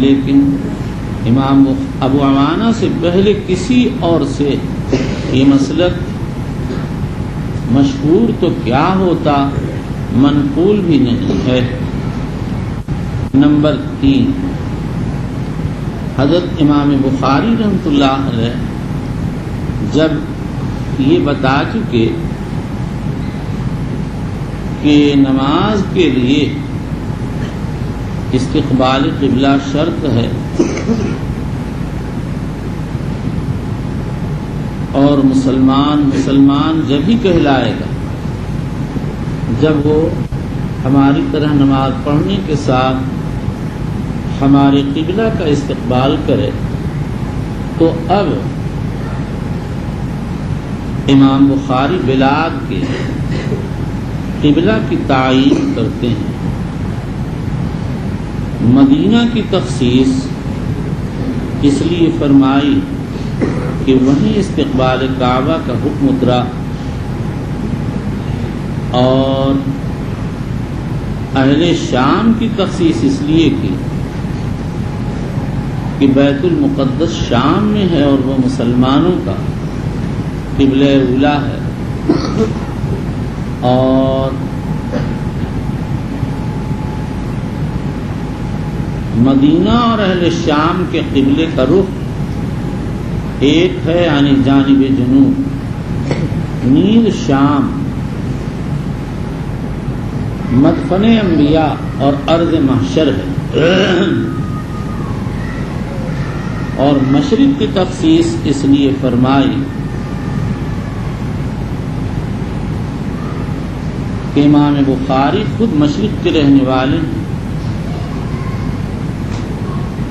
لیکن امام ابو عوانہ سے پہلے کسی اور سے یہ مسلک مشہور تو کیا ہوتا، منقول بھی نہیں ہے۔ نمبر 3، حضرت امام بخاری رحمۃ اللہ علیہ جب یہ بتا چکے کہ نماز کے لیے استقبال قبلہ شرط ہے اور مسلمان جب ہی کہلائے گا جب وہ ہماری طرح نماز پڑھنے کے ساتھ ہمارے قبلہ کا استقبال کرے، تو اب امام بخاری بلاد کے قبلہ کی تعین کرتے ہیں۔ مدینہ کی تخصیص اس لیے فرمائی کہ وہیں استقبال کعبہ کا حکم اترا، اور اہل شام کی تخصیص اس لیے کی کہ بیت المقدس شام میں ہے اور وہ مسلمانوں کا قبلہ اولیٰ ہے، اور مدینہ اور اہل شام کے قبلے کا رخ ایک ہے، یعنی جانب جنوب، نیل شام، مدفن انبیاء اور ارض محشر ہے، اور مشرق کی تخصیص اس لیے فرمائی کہ امام بخاری خود مشرق کے رہنے والے ہیں،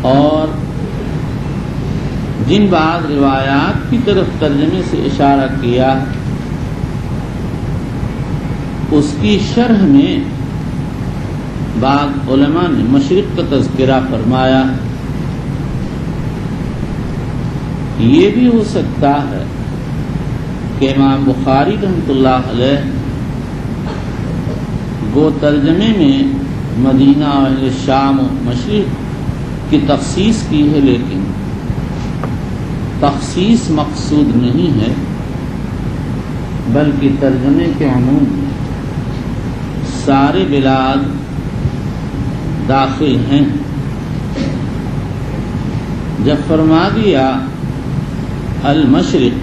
اور جن بعض روایات کی طرف ترجمے سے اشارہ کیا اس کی شرح میں بعض علماء نے مشرق کا تذکرہ فرمایا. یہ بھی ہو سکتا ہے کہ امام بخاری رحمۃ اللہ علیہ وہ ترجمے میں مدینہ و اہل شام و مشرق کی تخصیص کی ہے، لیکن تخصیص مقصود نہیں ہے، بلکہ ترجمے کے عموم میں سارے بلاد داخل ہیں. جب فرما دیا المشرق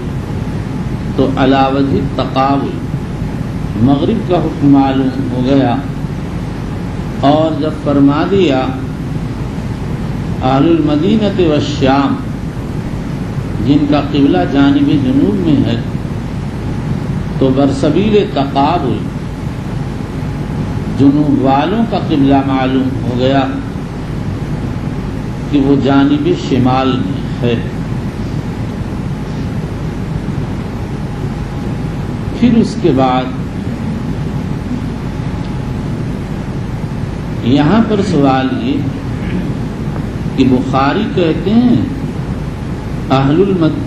تو علی وجہ تقابل مغرب کا حکم معلوم ہو گیا، اور جب فرما دیا اہل المدینہ والشام جن کا قبلہ جانب جنوب میں ہے تو برسبیل تقابل جنوب والوں کا قبلہ معلوم ہو گیا کہ وہ جانب شمال میں ہے. پھر اس کے بعد یہاں پر سوال یہ کہ بخاری کہتے ہیں اہل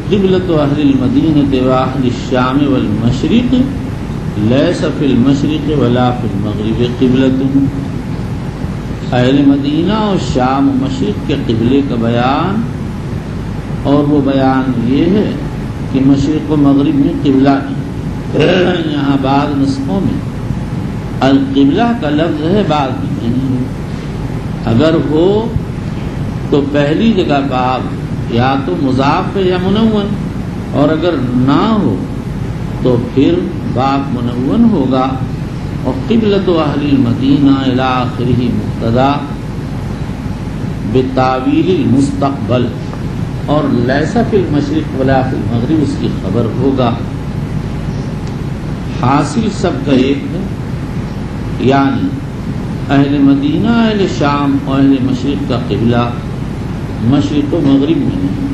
قبلۃ اہل المدینہ و اہل الشام والمشرق لیس فی المشرق ولا فی المغرب قبلۃ. اہل مدینہ اور شام و مشرق کے قبلے کا بیان، اور وہ بیان یہ ہے کہ مشرق و مغرب میں قبلہ نہیں. یہاں بعض نسخوں میں القبلہ کا لفظ ہے، بعض میں نہیں ہے. اگر ہو تو پہلی جگہ باب یا تو مضاف یا منون، اور اگر نہ ہو تو پھر باب منون ہوگا. اور قبلۃ اہل المدینہ الی آخرہ مبتدا بتاویل المستقبل، اور لیس فی المشرق ولا فی المغرب اس کی خبر ہوگا. حاصل سب کا ایک ہے، یعنی اہل مدینہ اہل شام اور اہل مشرق کا قبلہ مشرق و مغرب میں نہیں.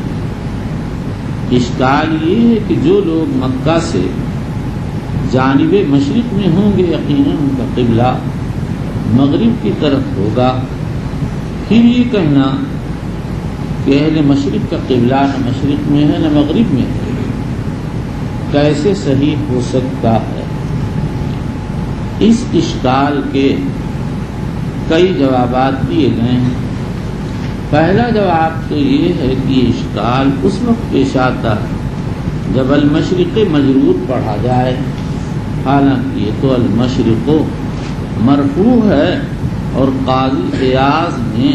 اشکال یہ ہے کہ جو لوگ مکہ سے جانب مشرق میں ہوں گے یقیناً ان کا قبلہ مغرب کی طرف ہوگا. پھر یہ کہنا کہ اہل مشرق کا قبلہ نہ مشرق میں ہے نہ مغرب میں ہے کیسے صحیح ہو سکتا ہے؟ اس اشکال کے کئی جوابات دیے گئے ہیں. پہلا جواب تو یہ ہے کہ یہ اشکال اس وقت پیش آتا ہے جب المشرق مجرور پڑھا جائے، حالانکہ یہ تو المشرق مرفوع ہے، اور قاضی ایاز نے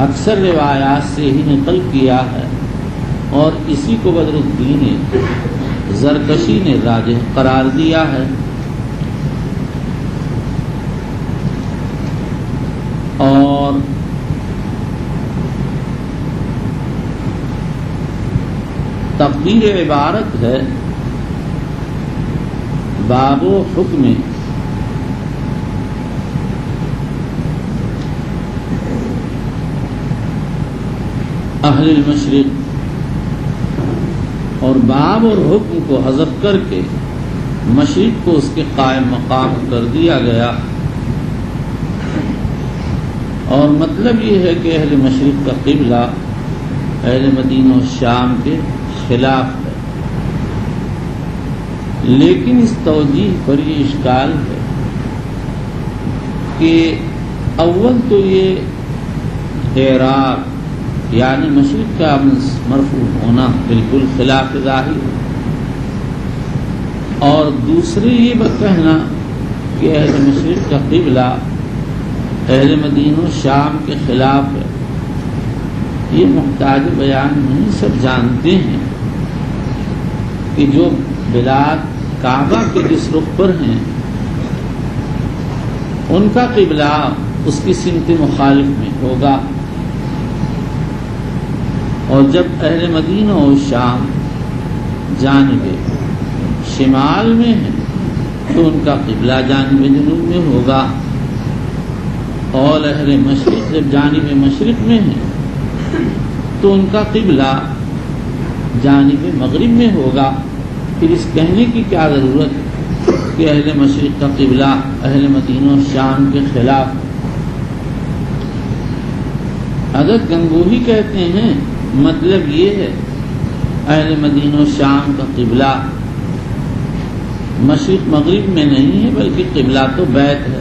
اکثر روایات سے ہی نقل کیا ہے، اور اسی کو بدر الدین زرکشی نے راجح قرار دیا ہے. اور تقدیر عبارت ہے باب و حکم اہل المشرق، اور باب اور حکم کو حذف کر کے مشرق کو اس کے قائم مقام کر دیا گیا. اور مطلب یہ ہے کہ اہل مشرق کا قبلہ اہل مدینہ و شام کے خلاف ہے. لیکن اس توجیہ پر یہ اشکال ہے کہ اول تو یہ اعراب یعنی مشرق کا مرفوع ہونا بالکل خلاف ظاہر ہے، اور دوسرے یہ کہنا کہ اہل مشرق کا قبلہ اہل مدینہ و شام کے خلاف ہے، یہ محتاج بیان نہیں. سب جانتے ہیں کہ جو بلاد کعبہ کے جس رخ پر ہیں ان کا قبلہ اس کی سمت مخالف میں ہوگا، اور جب اہل مدینہ و شام جانب شمال میں ہے تو ان کا قبلہ جانب جنوب میں ہوگا، اور اہل مشرق جب جانب مشرق میں ہے تو ان کا قبلہ جانب مغرب میں ہوگا. پھر اس کہنے کی کیا ضرورت کہ اہل مشرق کا قبلہ اہل مدینہ و شام کے خلاف. اگر گنگوہی کہتے ہیں مطلب یہ ہے اہل مدینہ و شام کا قبلہ مشرق مغرب میں نہیں ہے بلکہ قبلہ تو بیت ہے،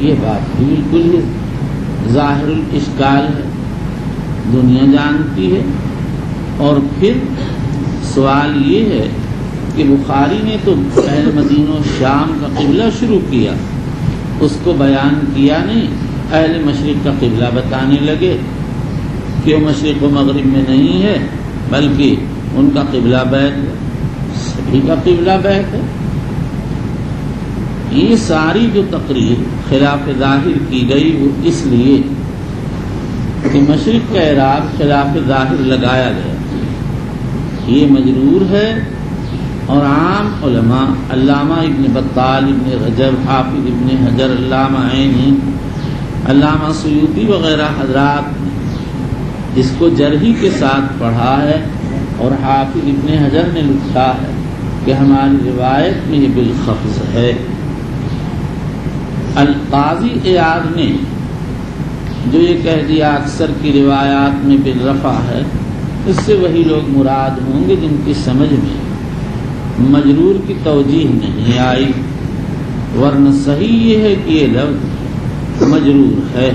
یہ بات بھی بالکل ہی ظاہر الاشکال ہے، دنیا جانتی ہے. اور پھر سوال یہ ہے کہ بخاری نے تو اہل مدینہ و شام کا قبلہ شروع کیا، اس کو بیان کیا نہیں، اہل مشرق کا قبلہ بتانے لگے کہ وہ مشرق و مغرب میں نہیں ہے بلکہ ان کا قبلہ بیت ہے، سبھی کا قبلہ بیت ہے. یہ ساری جو تقریر خلاف ظاہر کی گئی وہ اس لیے کہ مشرق کا اعراب خلاف ظاہر لگایا گیا، یہ مجرور ہے. اور عام علماء علامہ ابن بطال، ابن رجب، حافظ ابن حجر، علامہ عینی، علامہ سیوطی وغیرہ حضرات نے اس کو جرحی کے ساتھ پڑھا ہے. اور حافظ ابن حجر نے لکھا ہے کہ ہماری روایت میں یہ بالخفض ہے. القاضی عیاض نے جو یہ کہہ دیا اکثر کی روایات میں بالرفع ہے، اس سے وہی لوگ مراد ہوں گے جن کی سمجھ میں مجرور کی توجیح نہیں آئی، ورنہ صحیح یہ ہے کہ یہ لفظ مجرور ہے.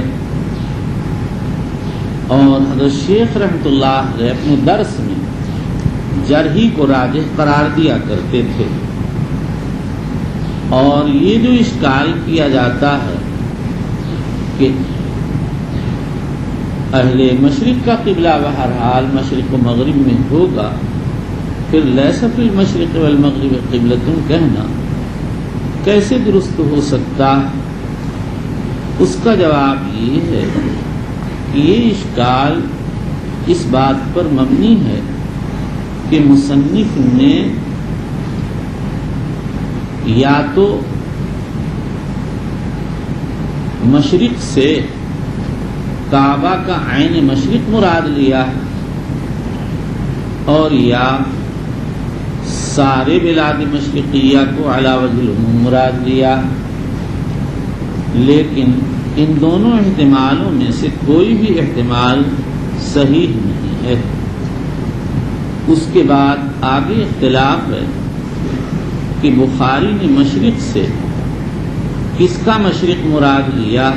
اور حضرت شیخ رحمۃ اللہ علیہ اپنے درس میں جرحی کو راجح قرار دیا کرتے تھے. اور یہ جو اشکال کیا جاتا ہے کہ اہل مشرق کا قبلہ بہرحال مشرق و مغرب میں ہوگا، پھر لیس فی المشرق والمغرب قبلۃ کہنا کیسے درست ہو سکتا؟ اس کا جواب یہ ہے کہ یہ اشکال اس بات پر مبنی ہے کہ مصنف نے یا تو مشرق سے کعبہ کا عین مشرق مراد لیا اور یا سارے بلاد مشرقیہ کو علی وجہ العموم مراد لیا. لیکن ان دونوں احتمالوں میں سے کوئی بھی احتمال صحیح نہیں ہے. اس کے بعد آگے اختلاف ہے کہ بخاری نے مشرق سے کس کا مشرق مراد لیا.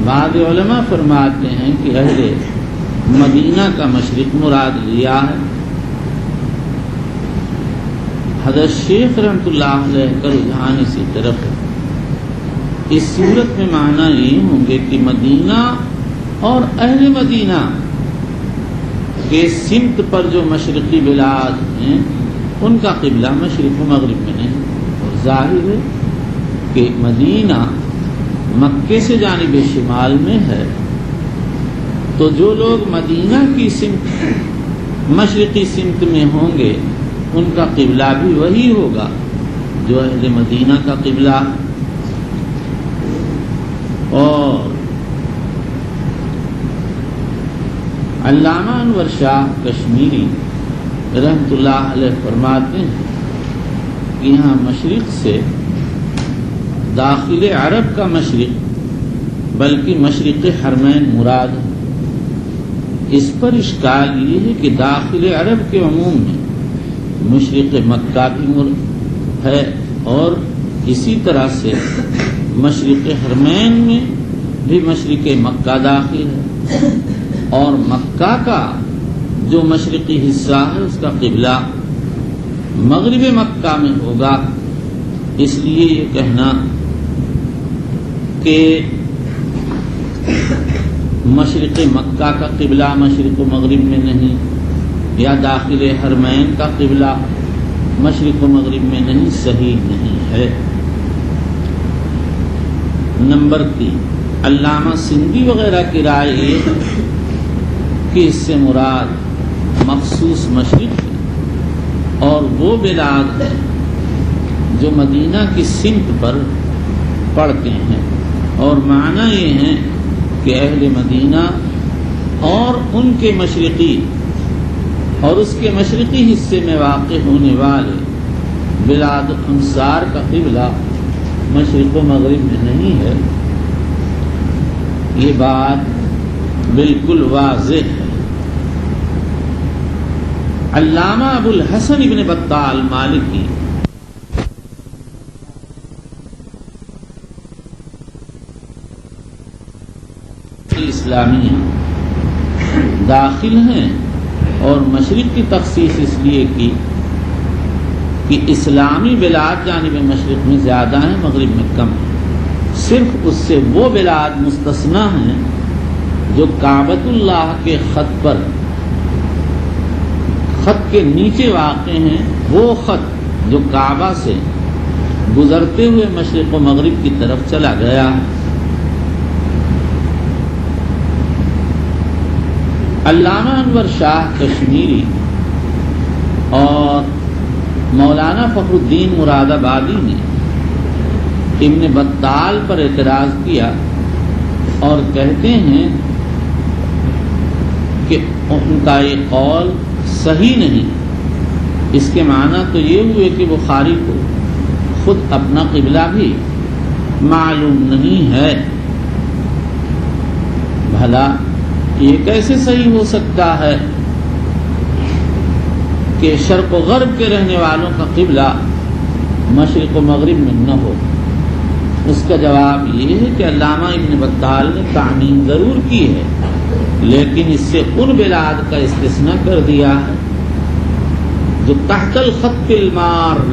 بعض علماء فرماتے ہیں کہ اہل مدینہ کا مشرق مراد لیا ہے. حضرت شیخ رحمۃ اللہ علیہ کا رجحان اسی طرف ہے. اس صورت میں معنی یہ ہوں گے کہ مدینہ اور اہل مدینہ کے سمت پر جو مشرقی بلاد ہیں ان کا قبلہ مشرق و مغرب میں نہیں. اور ظاہر ہے کہ مدینہ مکے سے جانب شمال میں ہے، تو جو لوگ مدینہ کی سمت مشرقی سمت میں ہوں گے ان کا قبلہ بھی وہی ہوگا جو اہل مدینہ کا قبلہ. اور علامہ انور شاہ کشمیری رحمۃ اللہ علیہ فرماتے ہیں کہ یہاں مشرق سے داخل عرب کا مشرق بلکہ مشرق حرمین مراد ہے. اس پر اشکال یہ ہے کہ داخل عرب کے عموم میں مشرق مکہ بھی ہے اور اسی طرح سے مشرق حرمین میں بھی مشرق مکہ داخل ہے، اور مکہ کا جو مشرقی حصہ ہے اس کا قبلہ مغرب مکہ میں ہوگا. اس لیے یہ کہنا کہ مشرق مکہ کا قبلہ مشرق و مغرب میں نہیں یا داخل حرمین کا قبلہ مشرق و مغرب میں نہیں صحیح نہیں ہے. نمبر 3 علامہ سندھی وغیرہ کی رائے یہ ہے کہ اس سے مراد مخصوص مشرق ہے اور وہ بلاد ہیں جو مدینہ کی سمت پر پڑتے ہیں. اور معنی یہ ہے کہ اہل مدینہ اور ان کے مشرقی اور اس کے مشرقی حصے میں واقع ہونے والے بلاد انصار کا قبلہ مشرق و مغرب میں نہیں ہے، یہ بات بالکل واضح ہے۔ علامہ ابو الحسن ابن بطال مالکی اسلامیہ داخل ہیں اور مشرق کی تخصیص اس لیے کی کہ اسلامی بلاد جانب مشرق میں زیادہ ہیں، مغرب میں کم ہیں۔ صرف اس سے وہ بلاد مستثنی ہیں جو کعبۃ اللہ کے خط پر، خط کے نیچے واقع ہیں، وہ خط جو کعبہ سے گزرتے ہوئے مشرق و مغرب کی طرف چلا گیا ہے۔ علامہ انور شاہ کشمیری اور مولانا فخر الدین مراد آبادی نے ابن بطال پر اعتراض کیا اور کہتے ہیں کہ ان کا یہ قول صحیح نہیں۔ اس کے معنی تو یہ ہوئے کہ بخاری کو خود اپنا قبلہ بھی معلوم نہیں ہے۔ بھلا یہ کیسے صحیح ہو سکتا ہے کہ شرق و غرب کے رہنے والوں کا قبلہ مشرق و مغرب میں نہ ہو؟ اس کا جواب یہ ہے کہ علامہ ابن بطال نے تعمیم ضرور کی ہے، لیکن اس سے ان بلاد کا استثناء کر دیا ہے جو تحت الخط المار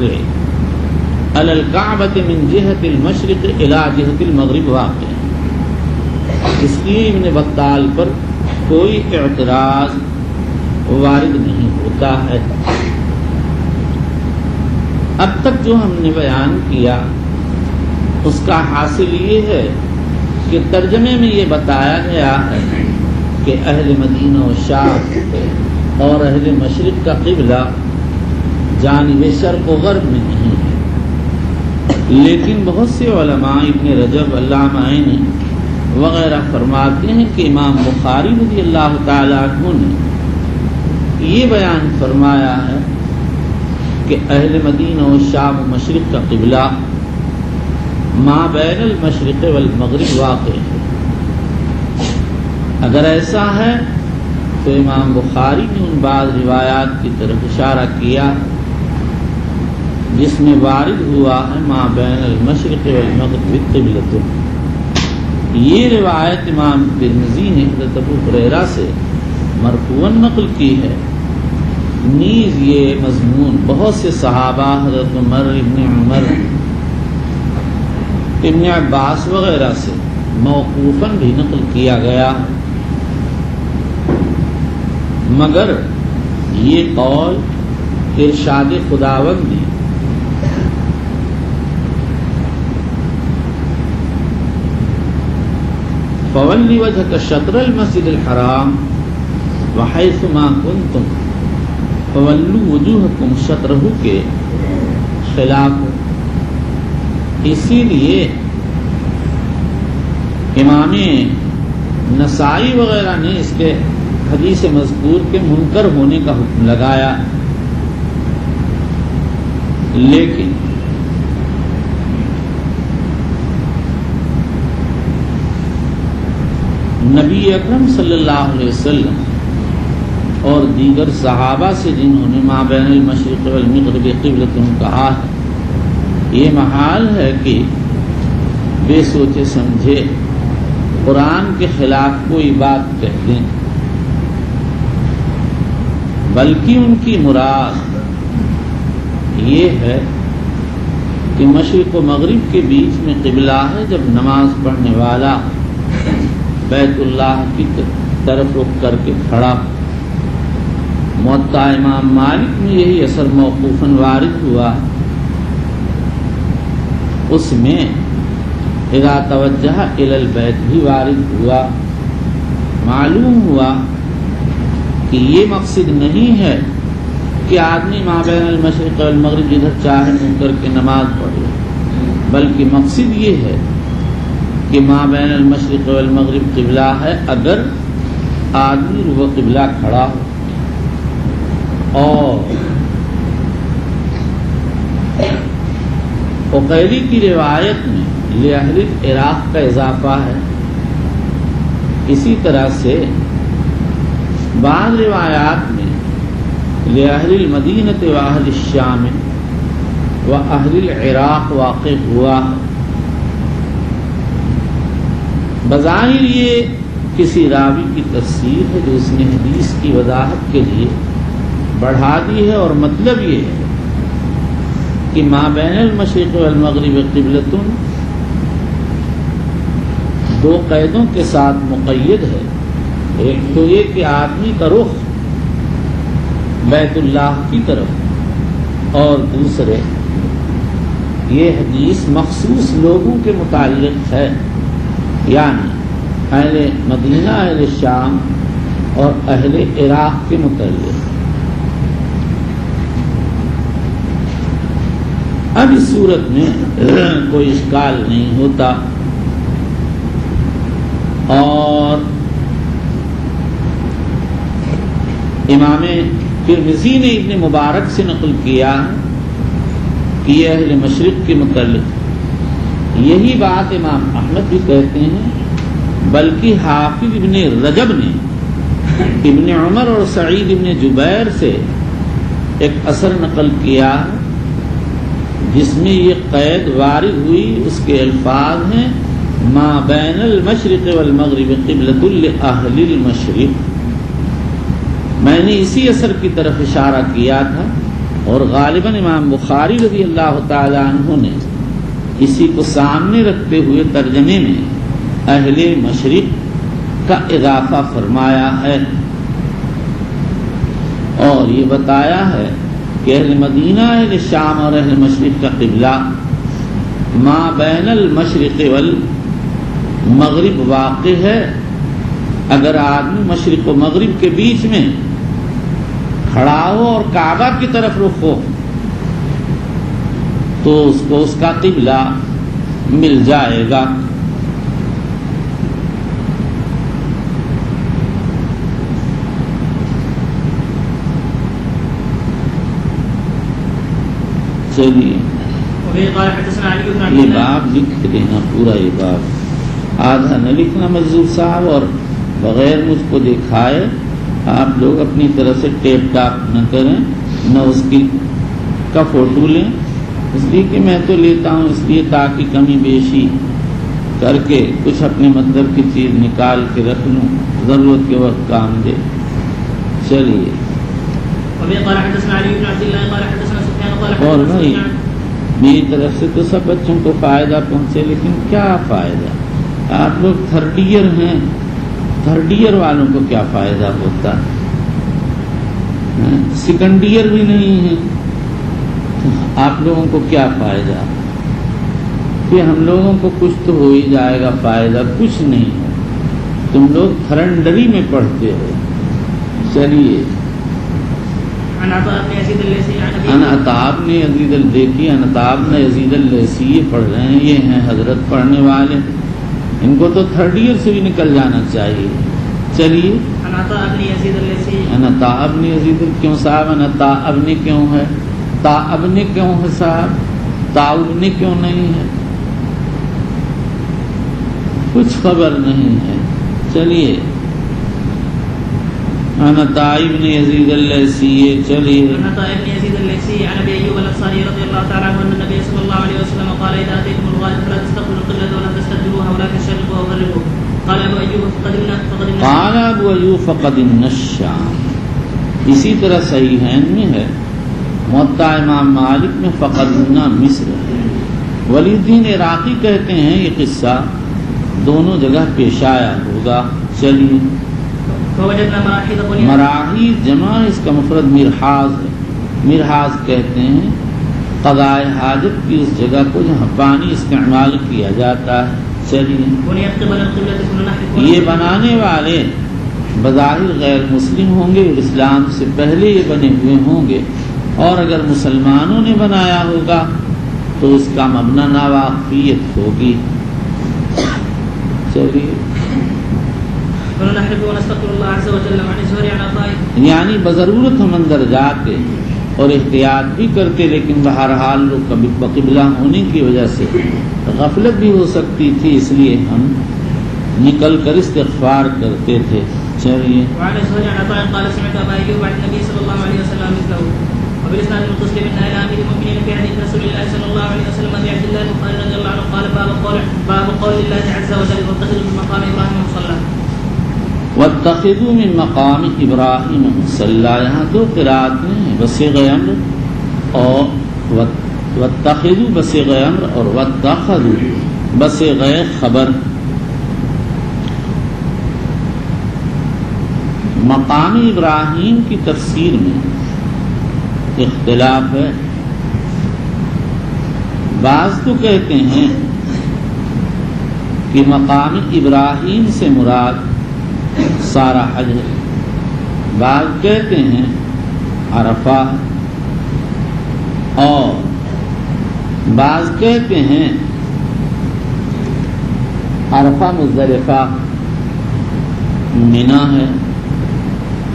علی الکعبۃ من جہت المشرق الی جہت المغرب واقع ہے۔ اس لیے ابن بطال پر کوئی اعتراض وارد نہیں ہوتا ہے۔ اب تک جو ہم نے بیان کیا اس کا حاصل یہ ہے کہ ترجمے میں یہ بتایا گیا ہے کہ اہل مدینہ و شام اور اہل مشرق کا قبلہ جانب شرق و غرب میں نہیں ہے، لیکن بہت سے علماء ابن رجب، علامہ عینی وغیرہ فرماتے ہیں کہ امام بخاری رضی اللہ تعالیٰ عنہ نے یہ بیان فرمایا ہے کہ اہل مدینہ و شام و مشرق کا قبلہ ما بین المشرق والمغرب واقع ہے۔ اگر ایسا ہے تو امام بخاری نے ان بعض روایات کی طرف اشارہ کیا جس میں وارد ہوا ہے ما بین المشرق والمغرب قبلۃ۔ یہ روایت امام ترمذی نے حضرت ابو ہریرہ سے مرفوعاً نقل کی ہے۔ نیز یہ مضمون بہت سے صحابہ، حضرت عمر، ابن عمر، ابن عباس وغیرہ سے موقوفاً بھی نقل کیا گیا، مگر یہ قول ارشاد خداوند نے فَوَلِّ وَجْهَكَ شَطْرَ الْمَسْجِدِ الْحَرَامِ وَحَيْثُ مَا كُنْتُمْ فَوَلُّوا وُجُوهَكُمْ شَطْرَهُ کے خلاف۔ اسی لیے امام نسائی وغیرہ نے اس کے حدیث مذکور کے منکر ہونے کا حکم لگایا، لیکن نبی اکرم صلی اللہ علیہ وسلم اور دیگر صحابہ سے جنہوں نے ما بین المشرق والمغرب قبلۃ کہا ہے، یہ محال ہے کہ بے سوچے سمجھے قرآن کے خلاف کوئی بات کہہ دیں، بلکہ ان کی مراد یہ ہے کہ مشرق و مغرب کے بیچ میں قبلہ ہے۔ جب نماز پڑھنے والا بیت اللہ کی طرف رخ کر کے کھڑا، موطا امام مالک میں یہی اثر موقوفاً وارد ہوا، اس میں اذا توجہ الی البیت بھی وارد ہوا۔ معلوم ہوا کہ یہ مقصد نہیں ہے کہ آدمی ما بین المشرق والمغرب جدھر چاہے منہ کر کے نماز پڑھے، بلکہ مقصد یہ ہے کہ ما بین المشرق والمغرب قبلہ ہے اگر آدمی رو قبلہ کھڑا ہو اور عقیلی کی روایت میں لأہل العراق کا اضافہ ہے. اسی طرح سے بعض روایات میں لأہل المدینۃ وأہل الشام وأہل العراق واقع ہوا. بظاہر یہ کسی راوی کی تفسیر ہے جو اس نے حدیث کی وضاحت کے لیے بڑھا دی ہے، اور مطلب یہ ہے کہ ما بین المشرق والمغرب قبلۃ دو قیدوں کے ساتھ مقید ہے. ایک تو یہ کہ آدمی کا رخ بیت اللہ کی طرف، اور دوسرے یہ حدیث مخصوص لوگوں کے متعلق ہے، یعنی اہل مدینہ، اہل شام اور اہل عراق کے متعلق. اب اس صورت میں کوئی اشکال نہیں ہوتا، اور امام ترمذی نے ابن مبارک سے نقل کیا کہ یہ اہل مشرق کے متعلق. یہی بات امام احمد بھی کہتے ہیں، بلکہ حافظ ابن رجب نے ابن عمر اور سعید ابن جبیر سے ایک اثر نقل کیا جس میں یہ قید وارد ہوئی. اس کے الفاظ ہیں ما بین المشرق والمغرب قبلۃ لأہل المشرق. میں نے اسی اثر کی طرف اشارہ کیا تھا، اور غالباً امام بخاری رضی اللہ تعالی عنہ نے اسی کو سامنے رکھتے ہوئے ترجمے میں اہل مشرق کا اضافہ فرمایا ہے، اور یہ بتایا ہے کہ اہل مدینہ، اہل شام اور اہل مشرق کا قبلہ ما بین المشرق والمغرب واقع ہے. اگر آدمی مشرق و مغرب کے بیچ میں کھڑا ہو اور کعبہ کی طرف رخ ہو تو اس کو اس کا قبلہ مل جائے گا. چلیے یہ باب لکھ دینا پورا، یہ باب آدھا نہ لکھنا مجذوب صاحب، اور بغیر مجھ کو دکھائے آپ لوگ اپنی طرف سے ٹیپ ٹاپ نہ کریں، نہ اس کی کا فوٹو لیں. اس لیے کہ میں تو لیتا ہوں اس لیے تاکہ کمی بیشی کر کے کچھ اپنے مطلب کی چیز نکال کے رکھ لوں، ضرورت کے وقت کام دے. چلیے. اور بھائی میری طرف سے تو سب بچوں کو فائدہ پہنچے، لیکن کیا فائدہ؟ آپ لوگ تھرڈ ایئر ہیں، تھرڈ ایئر والوں کو کیا فائدہ ہوتا؟ سیکنڈ ایئر بھی نہیں ہے، آپ لوگوں کو کیا فائدہ؟ کہ ہم لوگوں کو کچھ تو ہو ہی جائے گا فائدہ، کچھ نہیں ہے. تم لوگ تھرنڈری میں پڑھتے ہو. چلیے. انعطاب نے یزید دیکھی، انعطاب نے یزید اللیثی پڑھ رہے ہیں، یہ ہیں حضرت پڑھنے والے، ان کو تو تھرڈ ایئر سے بھی نکل جانا چاہیے. چلیے. انعطاب نے یزید کیوں صاحب؟ انعطاب نے کیوں ہے؟ تاب نے کیوں ہے صاحب؟ تاؤب نے کیوں نہیں ہے؟ کچھ خبر نہیں ہے. چلیے. انعطاب نے یزید اللیثی. چلیے. انعطاب نے یزید اللیثی عن ابی ایوب الانصاری رضی اللہ تعالی عنہ ان النبی صلی اللہ علیہ وسلم قال اذا اتيتم الغائط فلا تستقبلوا القبلة ولا تستدبروها ولكن شرقوا وغربوا. قال ابو ایوب فقدمنا الشام. اسی طرح صحیحین میں ہے، موطا امام مالک میں فقدنا مصر ہے. ولی الدین عراقی کہتے ہیں یہ قصہ دونوں جگہ پیش آیا ہوگا. چلیے. مراحیض جمع، اس کا مفرد مرحاض ہے. مرحاض کہتے ہیں قضاء حاجت کی اس جگہ کو جہاں پانی استعمال کیا جاتا ہے. چلیے. یہ بنانے والے بظاہر غیر مسلم ہوں گے، اسلام سے پہلے یہ بنے ہوئے ہوں گے، اور اگر مسلمانوں نے بنایا ہوگا تو اس کا مبنی ناواقفیت ہوگی. چلیے. ونحلف ونستغفر الله عز وجل وعن الزهري عن عطاء. یعنی بضرورت ہم اندر جاتے اور احتیاط بھی کرتے، لیکن بہرحال لوگ کبھی بقبلہ ہونے کی وجہ سے غفلت بھی ہو سکتی تھی، اس لیے ہم نکل کر استغفار کرتے تھے. چلیے. وعن الزهري عن عطاء قال سمعت ابا ايوب عن النبي صلى الله عليه وسلم مثله. وبالاسناد المتصل من الى امير المؤمنين في حديث رسول الله صلى الله عليه وسلم عن عبد الله بن رضي الله عنه قال باب قول الله عز وجل واتخذوا من مقام ابراهيم مصلى. واتخذوا من مقام ابراہیم مصلی. یہاں دو قرات ہیں، بصیغ امر اور واتخذوا بصیغ امر اور واتخذوا بصیغ خبر. مقام ابراہیم کی تفسیر میں اختلاف ہے. بعض تو کہتے ہیں کہ مقام ابراہیم سے مراد سارا حج ہے، بعض کہتے ہیں عرفہ، اور بعض کہتے ہیں عرفہ مزدلفہ منی ہے،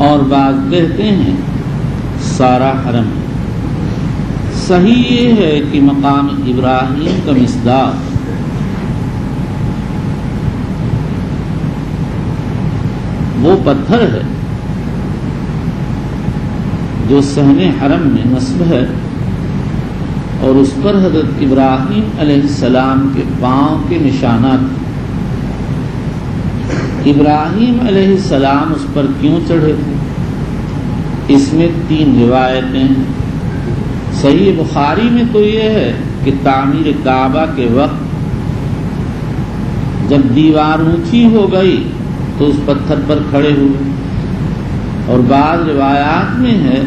اور بعض کہتے ہیں سارا حرم. صحیح یہ ہے کہ مقام ابراہیم کا مصداق وہ پتھر ہے جو صحن حرم میں نصب ہے، اور اس پر حضرت ابراہیم علیہ السلام کے پاؤں کے نشانات. ابراہیم علیہ السلام اس پر کیوں چڑھے تھے؟ اس میں 3 روایتیں ہیں. صحیح بخاری میں تو یہ ہے کہ تعمیر کعبہ کے وقت جب دیوار اونچی ہو گئی تو اس پتھر پر کھڑے ہوئے، اور بعض روایات میں ہے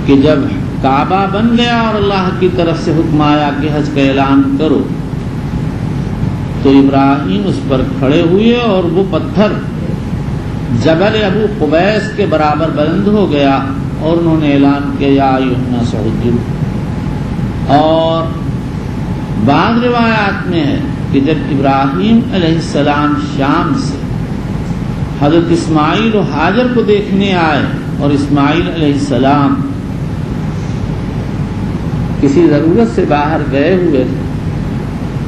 کہ جب کعبہ بن گیا اور اللہ کی طرف سے حکم آیا کہ حج کا اعلان کرو، تو ابراہیم اس پر کھڑے ہوئے اور وہ پتھر جبل ابو قبیس کے برابر بلند ہو گیا، اور انہوں نے اعلان کیا یا ایھا الناس اعبدوا. اور بعض روایات میں ہے کہ جب ابراہیم علیہ السلام شام سے حضرت اسماعیل و ہاجر کو دیکھنے آئے، اور اسماعیل علیہ السلام کسی ضرورت سے باہر گئے ہوئے تھے،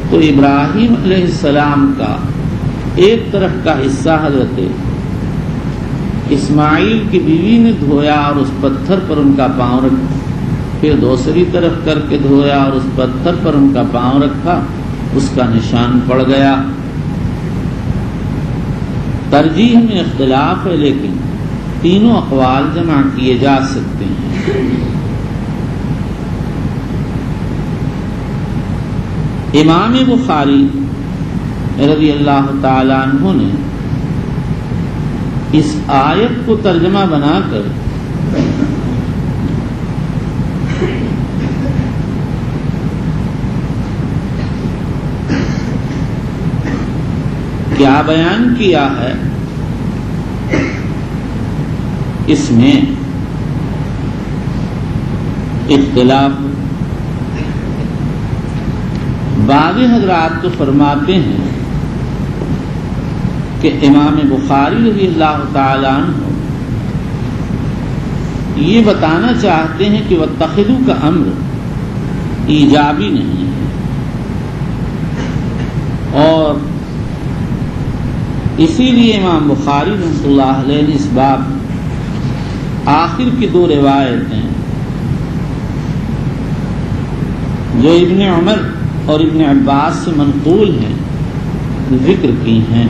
تو ابراہیم علیہ السلام کا ایک طرف کا حصہ حضرت اسماعیل کی بیوی نے دھویا اور اس پتھر پر ان کا پاؤں رکھا، پھر دوسری طرف کر کے دھویا اور اس پتھر پر ان کا پاؤں رکھا، اس کا نشان پڑ گیا. ترجیح میں اختلاف ہے، لیکن تینوں اقوال جمع کیے جا سکتے ہیں. امام بخاری رضی اللہ تعالی عنہ نے اس آیت کو ترجمہ بنا کر کیا بیان کیا ہے؟ اس میں اختلاف. بعض حضرات تو فرماتے ہیں کہ امام بخاری رضی اللہ تعالی عنہ یہ بتانا چاہتے ہیں کہ واتخذوا کا امر ایجابی نہیں ہے، اور اسی لیے امام بخاری رحمۃ اللہ علیہ نے اس باب آخر کی 2 روایتیں جو ابن عمر اور ابن عباس سے منقول ہیں ذکر کی ہیں.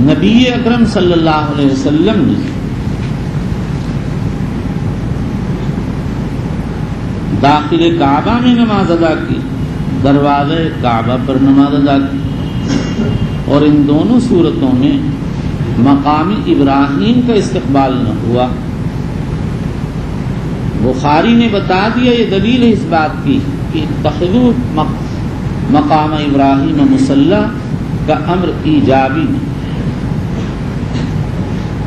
نبی اکرم صلی اللہ علیہ وسلم نے داخل کعبہ میں نماز ادا کی، دروازہ کعبہ پر نماز ادا کی، اور ان دونوں صورتوں میں مقام ابراہیم کا استقبال نہ ہوا. بخاری نے بتا دیا، یہ دلیل ہے اس بات کی کہ اتخذوا مقام ابراہیم مصلی کا امر ایجابی نہیں،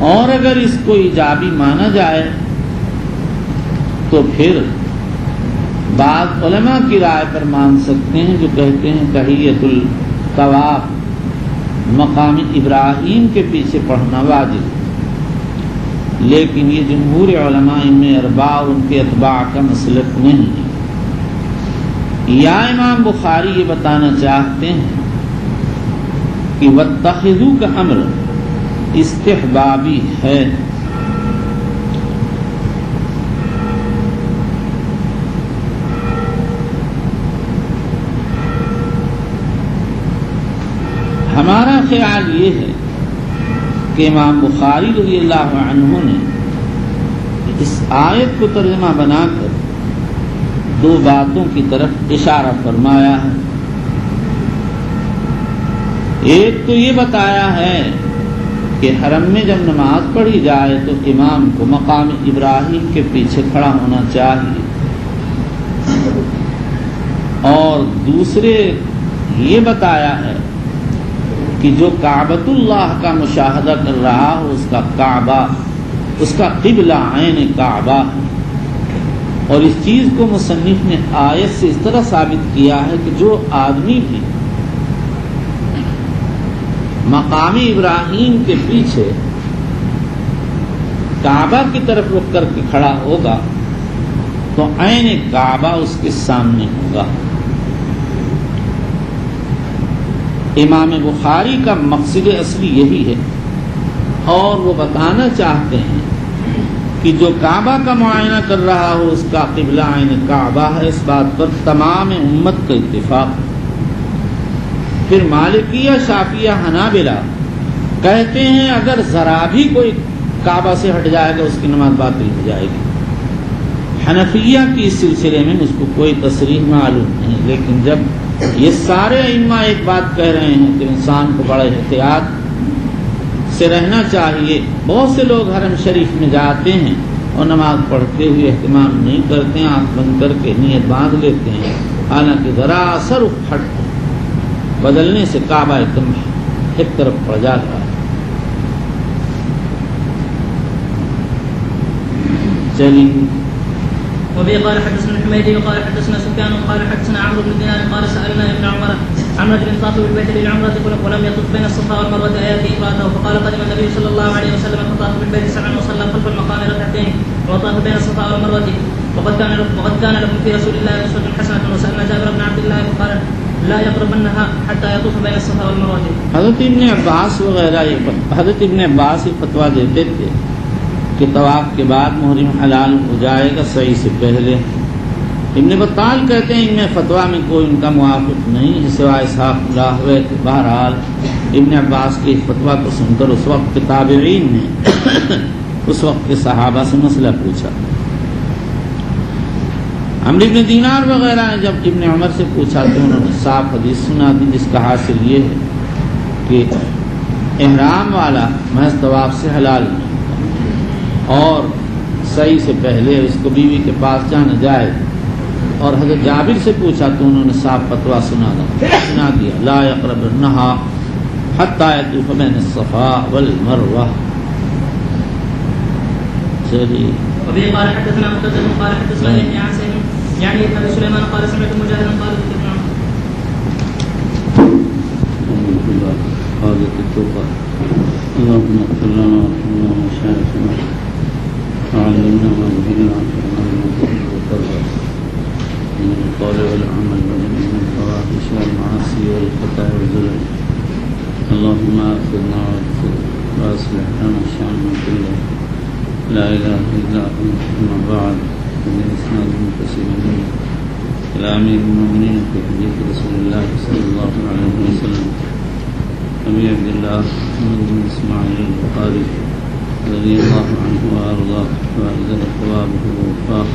اور اگر اس کو ایجابی مانا جائے تو پھر بعض علماء کی رائے پر مان سکتے ہیں جو کہتے ہیں تحیۃ الطواف مقام ابراہیم کے پیچھے پڑھنا واجب، لیکن یہ جمہور علماء میں ارباء اور ان کے اتباع کا مسلک نہیں ہے۔ یا امام بخاری یہ بتانا چاہتے ہیں کہ واتخذوا کا امر استحبابی ہے، ہمارا خیال یہ ہے کہ امام بخاری رضی اللہ عنہ نے اس آیت کو ترجمہ بنا کر دو باتوں کی طرف اشارہ فرمایا ہے۔ ایک تو یہ بتایا ہے کہ حرم میں جب نماز پڑھی جائے تو امام کو مقام ابراہیم کے پیچھے کھڑا ہونا چاہیے، اور دوسرے یہ بتایا ہے کہ جو کعبۃ اللہ کا مشاہدہ کر رہا ہو اس کا کعبہ، اس کا قبلہ عین کعبہ، اور اس چیز کو مصنف نے آیت سے اس طرح ثابت کیا ہے کہ جو آدمی بھی مقام ابراہیم کے پیچھے کعبہ کی طرف رخ کر کے کھڑا ہوگا تو عین کعبہ اس کے سامنے ہوگا۔ امام بخاری کا مقصد اصلی یہی ہے، اور وہ بتانا چاہتے ہیں کہ جو کعبہ کا معائنہ کر رہا ہو اس کا قبلہ عین کعبہ ہے، اس بات پر تمام امت کا اتفاق۔ پھر مالکیہ، شافعیہ، حنابلہ کہتے ہیں اگر ذرا بھی کوئی کعبہ سے ہٹ جائے گا اس کی نماز باطل ہو جائے گی۔ حنفیہ کی اس سلسلے میں اس کو کوئی تصریح معلوم نہیں، لیکن جب یہ سارے ائمہ ایک بات کہہ رہے ہیں کہ انسان کو بڑے احتیاط سے رہنا چاہیے۔ بہت سے لوگ حرم شریف میں جاتے ہیں اور نماز پڑھتے ہوئے اہتمام نہیں کرتے ہیں، آنکھ بند کر کے نیت باندھ لیتے ہیں، حالانکہ ذرا سا رخ ہٹ بدلنے سے کعبہ ایک دم ایک طرف پڑ جاتا ہے۔ چلیے وبه قال حدثنا الحميدي وقال حدثنا سفيان وقال حدثنا عمرو بن دينار قال سألنا ابن عمر عن رجل طاف بالبيت للعمرة ولم يطف بين الصفا والمروة آياته امرأته، فقال قدم النبي صلى الله عليه وسلم فطاف بالبيت سبعا وصلى خلف المقام ركعتين وطاف بين الصفا والمروة، وقد كان لكم في رسول الله أسوة حسنة. وسألنا جابر بن عبد الله فقال لا يقربنها حتى يطوف بين الصفا والمروة. حضرت ابن عباس وغیرہ حضرت ابن عباس یہ فتویٰ دیتے تھے کہ طواف کے بعد محرم حلال ہو جائے گا سعی سے پہلے۔ ابن بطال کہتے ہیں ان میں فتویٰ میں کوئی ان کا موافق نہیں ہے سوائے اسحاق راہوے۔ بہرحال ابن عباس کے فتویٰ کو سن کر اس وقت کے تابعین نے اس وقت کے صحابہ سے مسئلہ پوچھا۔ عمرو بن دینار وغیرہ نے جب ابن عمر سے پوچھا تو انہوں نے صاف حدیث سنا دی جس کا حاصل یہ ہے کہ احرام والا محض طواف سے حلال نہیں اور سعی سے پہلے اس کو بیوی کے پاس جانا جائے۔ اور حضرت جابر سے پوچھا تو انہوں نے صاف فتویٰ سنا دیا لا یقربنہا حتی یطوف بین الصفا والمروہ۔ چلیے وبه قال حدثنا مسدد قال حدثنا يحيى عن سعيد يعني ابن ابي سليمان قال سمعت مجاهدا قال ابن حاجة التوبة اللهم اغفر لنا وارحمنا ومشايخنا وعلمنا ما جهلنا وانفعنا بما من القول والعمل ومن الفواحش والمعاصي والخطايا والزلل اللهم اغفرنا واصلح لنا شأننا كله لا اله الا انت اما بعد فبإسناد متصل الى امير المؤمنين في حديث رسول الله صلى الله عليه وسلم ابي عبد الله محمد بن اسماعيل البخاري رضي الله عنه وارضاه وأجزل ثوابه ووفاه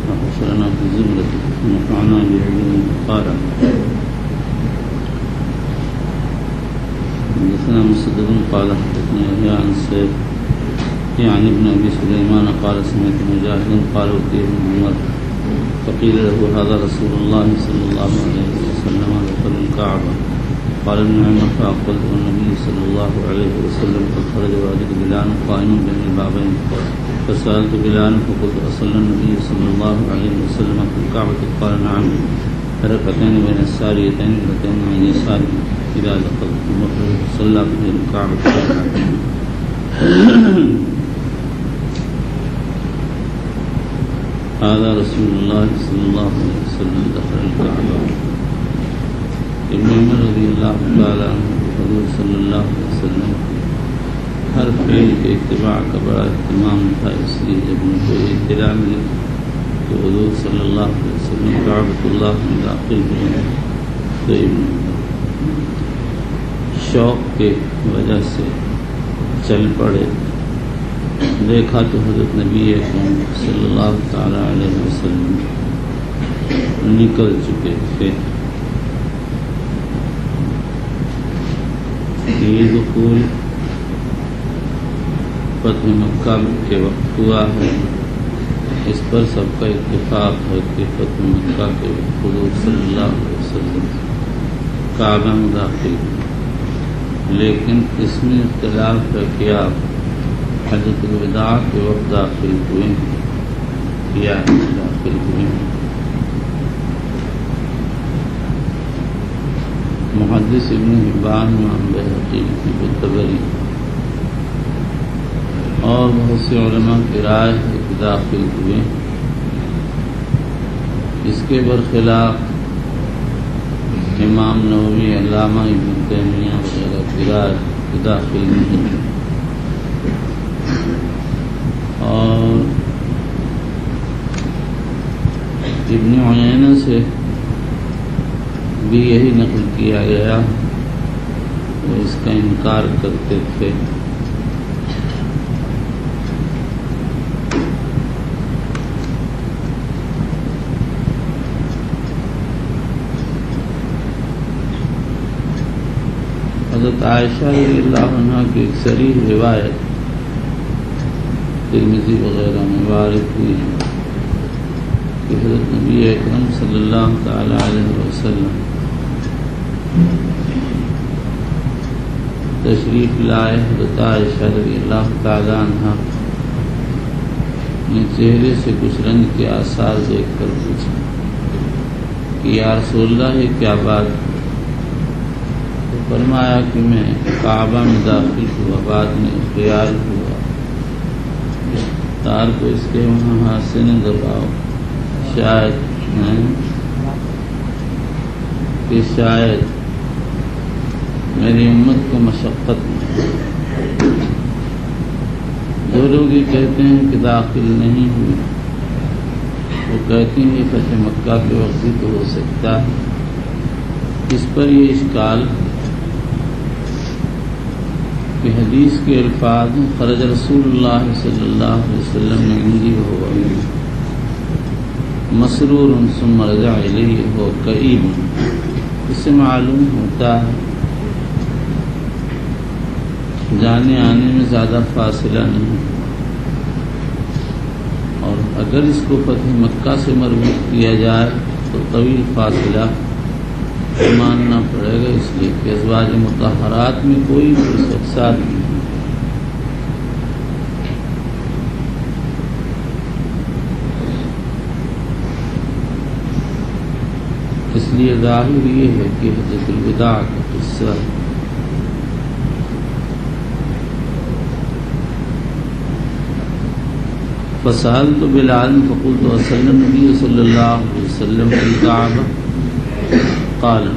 وحشرنا في زمرته ونفعنا بعلومه قال حدثنا مسدد قال حدثنا يحيى عن سعيد يعني ابن ابي سليمان قال سمعت مجاهدا قال أتي ابن عمر فقيل له هذا رسول الله صلى الله عليه وسلم دخل الكعبة قال ابن عمر فأقبلت النبي صلى الله عليه وسلم قد خرج واجد بلال قائم بين البابين فسألت بلال فقلت أصلى النبي صلى الله عليه وسلم في الكعبة؟ قال نعم، ركعتين بين الساريتين اللتين عن يساره إذا دخل المخرج صلى في الكعبة ركعتين. هذا رسول الله صلى الله عليه وسلم دخل الكعبة. ابن عمر رضی اللہ تعالیٰ عنہ حضور صلی اللہ علیہ وسلم ہر فعل کے اتباع کا بڑا اہتمام تھا، اس لیے جب ان کو اطلاع ملی تو حضور صلی اللہ علیہ وسلم کعبۃ اللہ میں داخل ہوئے تو ابن شوق کے وجہ سے چل پڑے. دیکھا تو حضرت نبی اکرم صلی اللہ تعالیٰ علیہ وسلم نکل چکے تھے. یہ دخول فتح مکہ کے وقت ہوا ہے، اس پر سب کا اتفاق ہے کہ فتح مکہ کے وقت حضور صلی اللہ علیہ وسلم کعبہ میں داخل ہوئے، لیکن اس میں اختلاف ہے کہ آپ حجۃ الوداع کے وقت داخل ہوئے یا داخل ہوئے. محدث ابن حبان، امام بہقی، طبری اور بہت سے علماء کی رائے ہے کہ داخل ہوئے. اس کے برخلاف امام نووی، علامہ ابن تیمیہ وغیرہ کی رائے کہ داخل نہیں. اور ابن عیینہ سے بھی یہی نقل کیا گیا، وہ اس کا انکار کرتے تھے. حضرت عائشہ رضی اللہ عنہ کی ایک صریح روایت ترمذی وغیرہ میں وارد ہوئی ہے کہ حضرت نبی اکرم صلی اللہ تعالی علیہ وسلم تشریف لائے. حضرت عائشہ رضی اللہ تعالی عنہ نے چہرے سے کچھ رنج کے آثار دیکھ کر پوچھا کہ یا رسول اللہ یہ کیا بات؟ تو فرمایا کہ میں کعبہ میں داخل ہوا، بعد میں خیال ہوا تار کو اس کے وہاں ہاتھ سے نہ دباؤ، شاید میری امت کو مشقت میں. جو لوگ یہ کہتے ہیں کہ داخل نہیں ہوئے، وہ کہتے ہیں یہ فتح مکہ کے وقت بھی تو ہو سکتا ہے. اس پر یہ اشکال کہ حدیث کے الفاظ خرج رسول اللہ صلی اللہ علیہ وسلم نے عندی ہوا مسرور ثم رجع الیہ ہو قریب، اس سے معلوم ہوتا ہے جانے آنے میں زیادہ فاصلہ نہیں، اور اگر اس کو فتح مکہ سے مربوط کیا جائے تو طویل فاصلہ ماننا پڑے گا، اس لیے کہ ازواج مطہرات میں کوئی رخصت نہیں ہے. اس لیے ظاہر یہ ہے کہ حجۃ الوداع کا قصہ فسألت بلال فقلت أصلى النبي صلى الله عليه وسلم في الكعبة؟ قال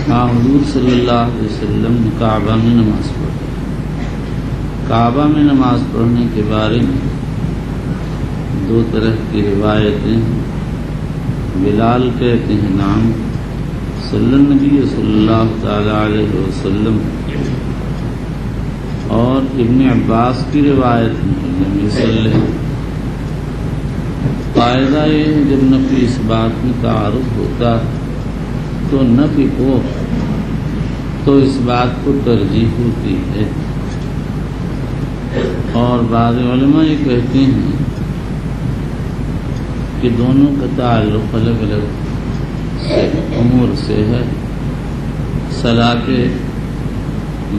ہاں، حضور صلی اللہ علیہ وسلم نے کعبہ میں نماز پڑھی. کعبہ میں نماز پڑھنے کے بارے میں دو طرح کی روایتیں ہیں. بلال کہتے ہیں نام صلی النبی صلی اللہ تعالی علیہ وسلم، اور ابن عباس کی روایت میں صلی. قاعدہ یہ ہے جب نفی اس بات میں تعارف ہوتا تو نفی کو تو اس بات کو ترجیح ہوتی ہے. اور بعض علماء یہ کہتے ہیں کہ دونوں کا تعلق الگ الگ امور سے ہے. صلاۃ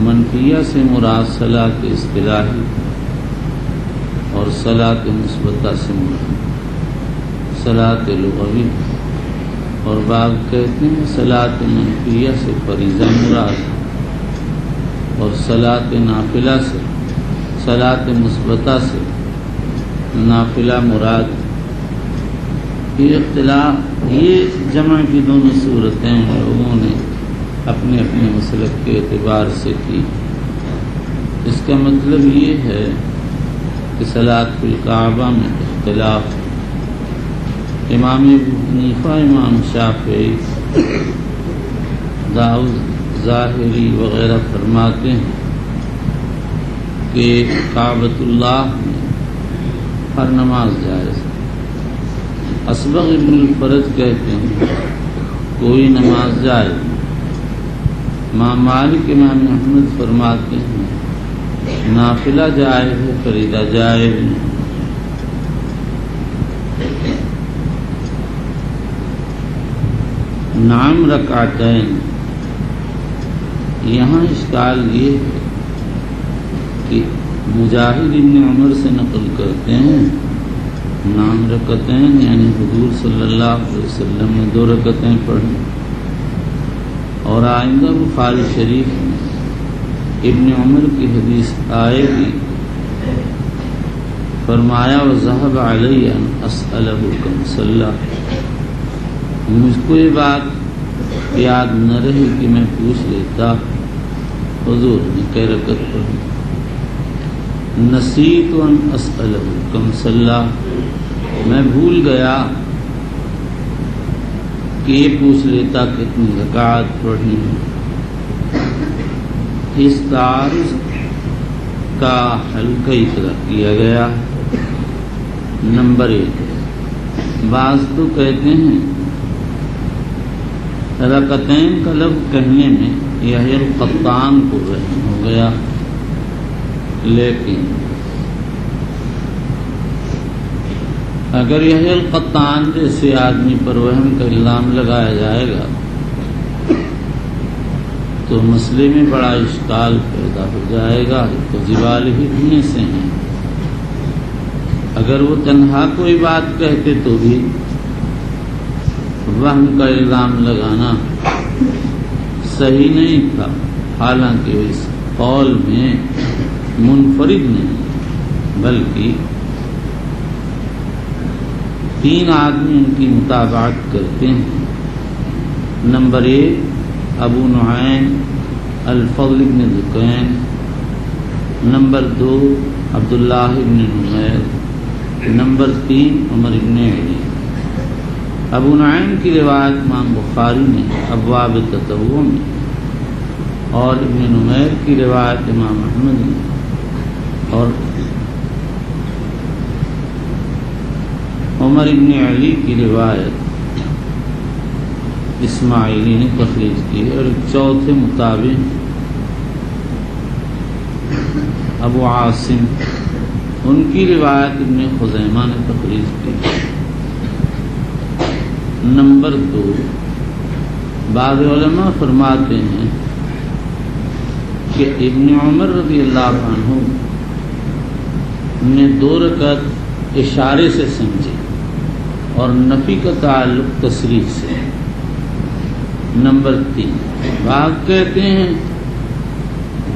منفیہ سے مراد صلاۃ اصطلاحی اور صلاۃ مثبتہ سے مراد صلاۃ لغوی، اور بعض کہتے ہیں صلاۃ منفیہ سے فریضہ مراد، اور صلاۃ نافلہ سے صلاۃ مثبتہ سے نافلہ مراد۔ یہ اختلاف، یہ جمع کی دونوں صورتیں لوگوں نے اپنے اپنے مسلک کے اعتبار سے کی۔ اس کا مطلب یہ ہے کہ صلاۃ فی الکعبہ میں اختلاف، امام ابو حنیفہ، امام شافعی، داؤد ظاہری وغیرہ فرماتے ہیں کہ کعبۃ اللہ میں ہر نماز جائز ہے۔ اصبغ ابن الفرج کہتے ہیں کوئی نماز جائز نہیں۔ امام مالک، امام احمد فرماتے ہیں نافلہ جائز ہے، فریضہ جائز نہیں۔ نعم رکعتین، یہاں اشکال یہ ہے کہ مجاہد ابن عمر سے نقل کرتے ہیں نعم رکعتین، یعنی حضور صلی اللہ علیہ وسلم نے 2 رکعتیں پڑھی، اور آئندہ بخاری شریف میں ابن عمر کی حدیث آئے گی، فرمایا وَذَهَبَ عَلَيَّ أَنْ أَسْأَلَهُ كَمْ صَلَّى، مجھ کو یہ بات یاد نہ رہی کہ میں پوچھ لیتا حضور نے کئی رکعت پڑھی۔ نسیت ان اسألہ کم صلی، میں بھول گیا کہ یہ پوچھ لیتا کتنی رکعت پڑھی۔ اس تعارض کا حل کئی طرح کیا گیا۔ نمبر 1، بعض تو کہتے ہیں رکعتین کا لفظ کہنے میں یحییٰ القطان کو رحم ہو گیا، لیکن اگر یحییٰ القطان جیسے آدمی پر وہم کا الزام لگایا جائے گا تو مسئلے میں بڑا اشکال پیدا ہو جائے گا۔ تو زوال ہی میں سے ہیں، اگر وہ تنہا کوئی بات کہتے تو بھی وہم کا الزام لگانا صحیح نہیں تھا، حالانکہ اس قول میں منفرد نہیں بلکہ 3 آدمی ان کی مطابقت کرتے ہیں۔ نمبر 1 ابو نعیم الفضل بن ذکین، نمبر 2 عبداللہ بن نمیر، نمبر 3 عمر بن علی۔ ابو نعیم کی روایت امام بخاری نے ابواب تطوع میں، اور ابن نمیر کی روایت امام احمد نے، اور عمر بن علی کی روایت اسماعیلی نے تخریج کی ہے، اور چوتھے مطابق ابو عاصم، ان کی روایت ابن خزیمہ نے تخریج کی۔ نمبر 2، بعض علماء فرماتے ہیں کہ ابن عمر رضی اللہ عنہ نے 2 رکعت اشارے سے سمجھی اور نفی کا تعلق تصریح سے۔ نمبر 3، بعض کہتے ہیں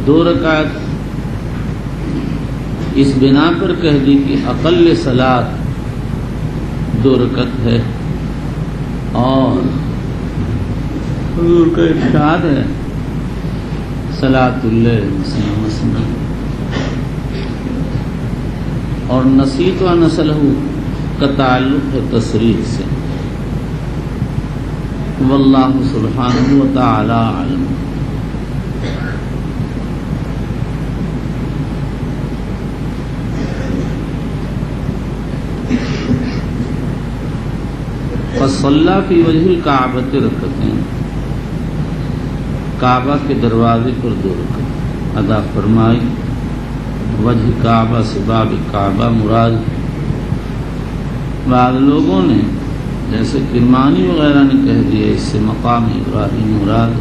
2 رکعت اس بنا پر کہہ دی کہ اقل صلاۃ 2 رکعت ہے، اور حضور کا ارشاد ہے صلاۃ اللیل مثنی مثنی، اور نسیت و نسلہ کا تعلق ہے تصریح سے۔ واللہ سبحانہ و تعالی علم۔ فصلی فی وجہ الکعبۃ رکعتین، کعبہ کے دروازے پر 2 رکعت ادا فرمائی۔ وجہ کعبہ سے باب کعبہ مراد۔ بعض لوگوں نے جیسے کرمانی وغیرہ نے کہہ دیا اس سے مقام ابراہیم مراد،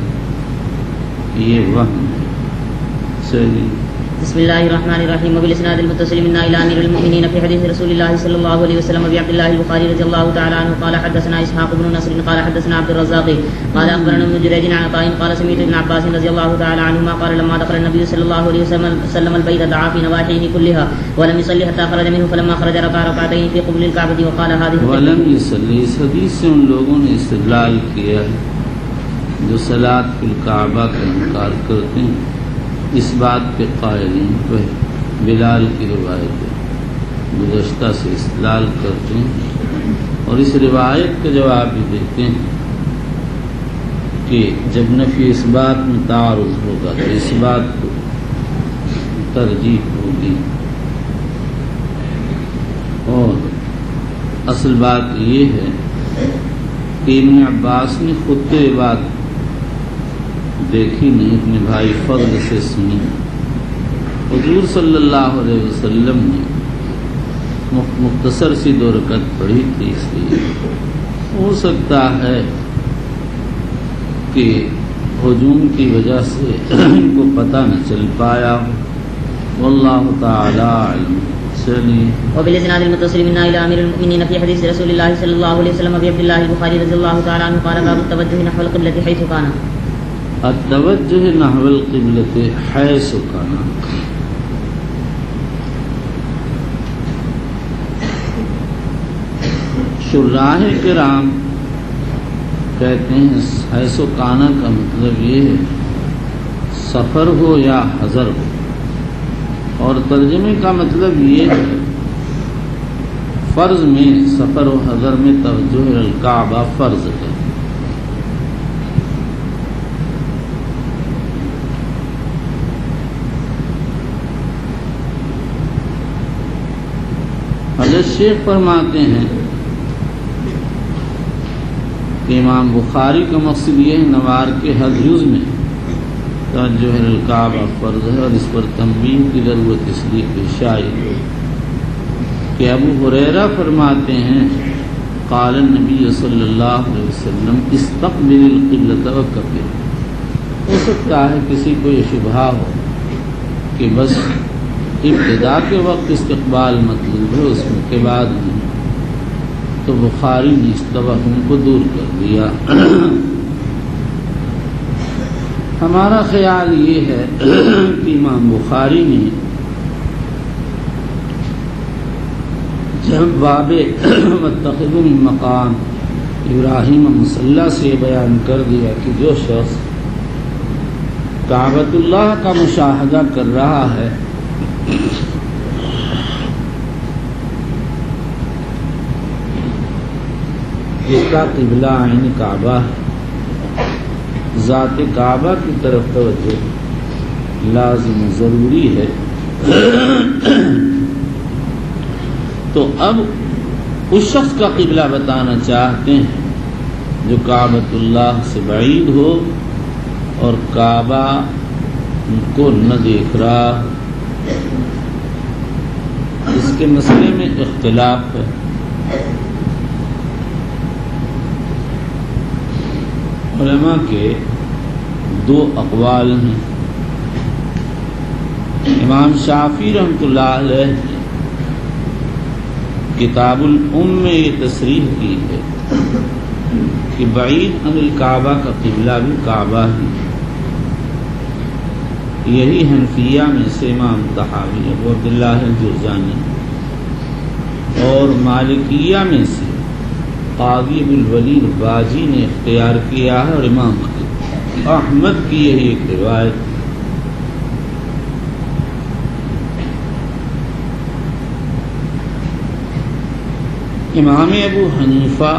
یہ وہم ہے، صحیح بسم الله الرحمن الرحيم وبالاسناد المتصل منا الى امير المؤمنين في حديث رسول الله صلى الله عليه وسلم وابي عبد الله البخاري رضي الله تعالى عنه قال حدثنا اسحاق بن نصر قال حدثنا عبد الرزاق قال اخبرنا ابن جريج عن عطاء قال سمعت ابن عباس رضي الله تعالى عنهما قال لما دخل النبي صلى الله عليه وسلم البيت دعا في نواحيه كلها ولم يصلي حتى خرج منه فلما خرج ركع ركعتين في قبل الكعبة وقال هذه ولم يصلي. اس حدیث سے ان لوگوں نے استدلال کیا ہے جو صلاۃ فی الکعبہ کا انکار کرتے ہیں. اس بات پہ قائلین کو ہے بلال کی روایت گزشتہ سے استدلال کرتے ہیں اور اس روایت کا جواب بھی دیتے ہیں کہ جب نفی اس بات میں تعارض ہوگا تو اس بات کو ترجیح ہوگی. اور اصل بات یہ ہے کہ ابن عباس نے خود تو یہ بات دیکھی نہیں، اپنے بھائی فضل سے سنی. حضور صلی اللہ علیہ وسلم نے مختصر سی 2 رکعت پڑھی تھی، اس لیے ہو سکتا ہے کہ ہجوم کی وجہ سے ان کو پتہ نہ چل پایا. واللہ تعالی علم. چلیے. وبالاسناد المتصل منا الى امير المؤمنين في حديث رسول الله صلى الله عليه وسلم ابي عبد الله البخاري رضي الله تعالى عنه قال باب التوجه نحو القبلة حيث كان. التوجہ نحو القبلۃ حیث کان. شراح کرام کہتے ہیں حیث کان کا مطلب یہ ہے سفر ہو یا حضر ہو، اور ترجمے کا مطلب یہ ہے فرض میں سفر و حضر میں توجہ الکعبہ فرض ہے. حضرت شیخ فرماتے ہیں کہ امام بخاری کا مقصد یہ ہے نوار کے ہر جز میں توجہ الکعبہ فرض ہے، اور اس پر تنبیہ کی ضرورت اس لیے پیش آئی کہ ابو ہریرہ فرماتے ہیں قال النبی صلی اللہ علیہ وسلم استقبل القبلۃ وکبر. ہو سکتا ہے کسی کو یہ شبہ ہو کہ بس ابتدا کے وقت استقبال مطلوب ہے، اس میں کے بعد نہیں، تو بخاری نے اس توہم کو دور کر دیا. ہمارا خیال یہ ہے کہ امام بخاری نے جب باب متخذ من مقام ابراہیم مصلی سے بیان کر دیا کہ جو شخص کعبۃ اللہ کا مشاہدہ کر رہا ہے جس کا قبلہ عین کعبہ ہے، ذات کعبہ کی طرف توجہ لازم ضروری ہے، تو اب اس شخص کا قبلہ بتانا چاہتے ہیں جو کعبۃ اللہ سے بعید ہو اور کعبہ کو نہ دیکھ رہا. اس کے مسئلے میں اختلاف ہے. علماء کے 2 اقوال ہیں. امام شافعی رحمۃ اللہ علیہ نے کتاب الام میں یہ تصریح کی ہے کہ بعید عن الکعبہ کا قبلہ بھی کعبہ ہی. یہی حنفیہ میں سے امام طحاوی ابو عبداللہ الجرجانی اور مالکیہ میں سے قاضی ابوالولید باجی نے اختیار کیا ہے، اور امام احمد کی یہی ایک روایت. امام ابو حنیفہ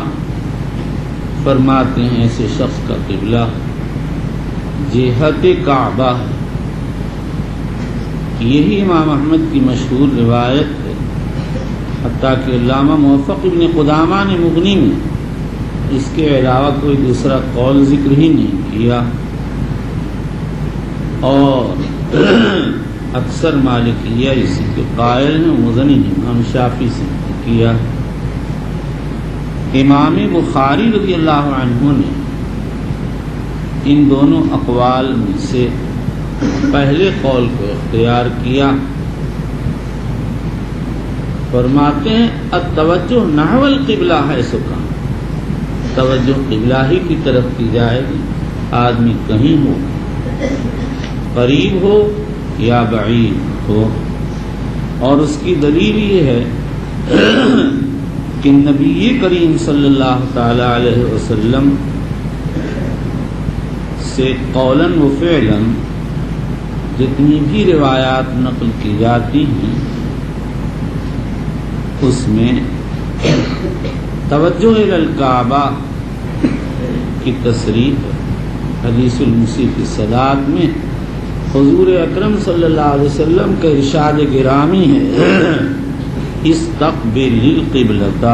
فرماتے ہیں ایسے شخص کا قبلہ جہت کعبہ ہے. یہی امام احمد کی مشہور روایت ہے، حتیٰ کہ علامہ موفق ابن قدامہ نے مغنی میں اس کے علاوہ کوئی دوسرا قول ذکر ہی نہیں کیا، اور اکثر مالکیہ اسی کے قائل ہیں. مزنی نے امام شافعی سے کیا. امام بخاری رضی اللہ عنہ نے ان دونوں اقوال میں سے پہلے قول کو اختیار کیا. فرماتے ہیں التوجہ نحو القبلہ ہے سکا، توجہ قبلہ ہی کی طرف کی جائے گی، آدمی کہیں ہو، قریب ہو یا بعید ہو. اور اس کی دلیل یہ ہے کہ نبی کریم صلی اللہ تعالی علیہ وسلم سے قولاً و فعلاً جتنی بھی روایات نقل کی جاتی ہیں اس میں توجہ الی الکعبہ کی تصریح ہے. حدیث المسیء فی الصلاۃ میں حضور اکرم صلی اللہ علیہ وسلم کا ارشاد گرامی ہے استقبل القبلۃ.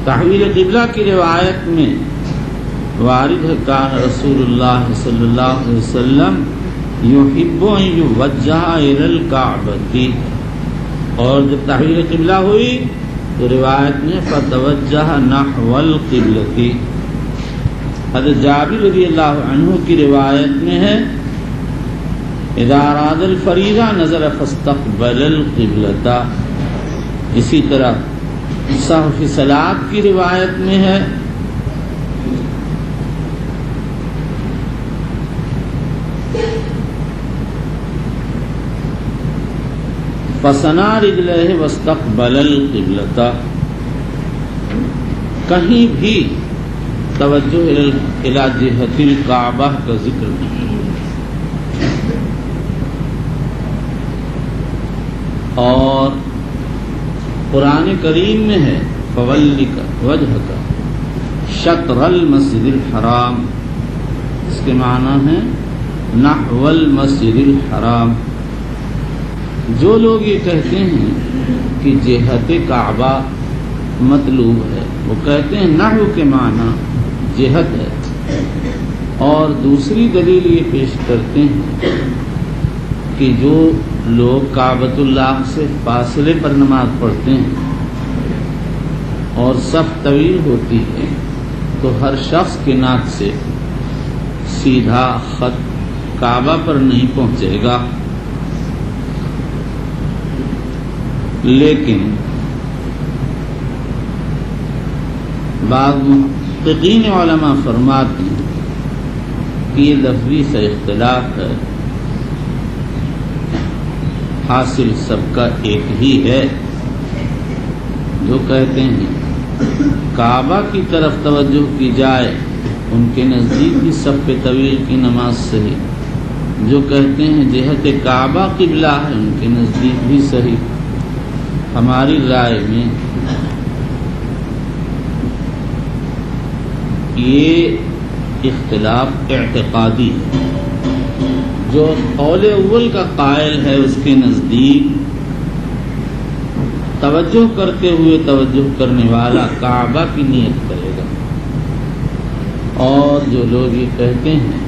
تحویل قبلہ کی روایت میں وارد ہے کان رسول اللہ صلی اللہ علیہ وسلم یحب ان یوجہ الی الکعبۃ، اور جب تحویل قبلہ ہوئی تو روایت میں فتوجہ نحو القبلۃ. حضرت جابر رضی اللہ عنہ کی روایت میں ہے اذا اراد الفریضہ نظر فاستقبل القبلۃ. اسی طرح صحف صلاۃ کی روایت میں ہے فسنا رجلہ واستقبل القبلۃ. کہیں بھی توجہ الی جہت الکعبہ کا ذکر نہیں. اور قرآن کریم میں ہے فولک وجہک شطر المسجد الحرام، اس کے معنی ہے نحو المسجد الحرام. جو لوگ یہ کہتے ہیں کہ جہت کعبہ مطلوب ہے وہ کہتے ہیں نحو کے معنی جہت ہے، اور دوسری دلیل یہ پیش کرتے ہیں کہ جو لوگ کعبۃ اللہ سے فاصلے پر نماز پڑھتے ہیں اور صف طویل ہوتی ہے تو ہر شخص کے ناک سے سیدھا خط کعبہ پر نہیں پہنچے گا. لیکن بعض محققین علماء فرماتے ہیں کہ یہ لفظی سے اختلاف ہے، حاصل سب کا ایک ہی ہے. جو کہتے ہیں کعبہ کی طرف توجہ کی جائے ان کے نزدیک بھی صف طویل کی نماز صحیح، جو کہتے ہیں جہت کعبہ قبلہ ہے ان کے نزدیک بھی صحیح. ہماری رائے میں یہ اختلاف اعتقادی ہے. جو قول اول کا قائل ہے اس کے نزدیک توجہ کرتے ہوئے توجہ کرنے والا کعبہ کی نیت کرے گا، اور جو لوگ یہ کہتے ہیں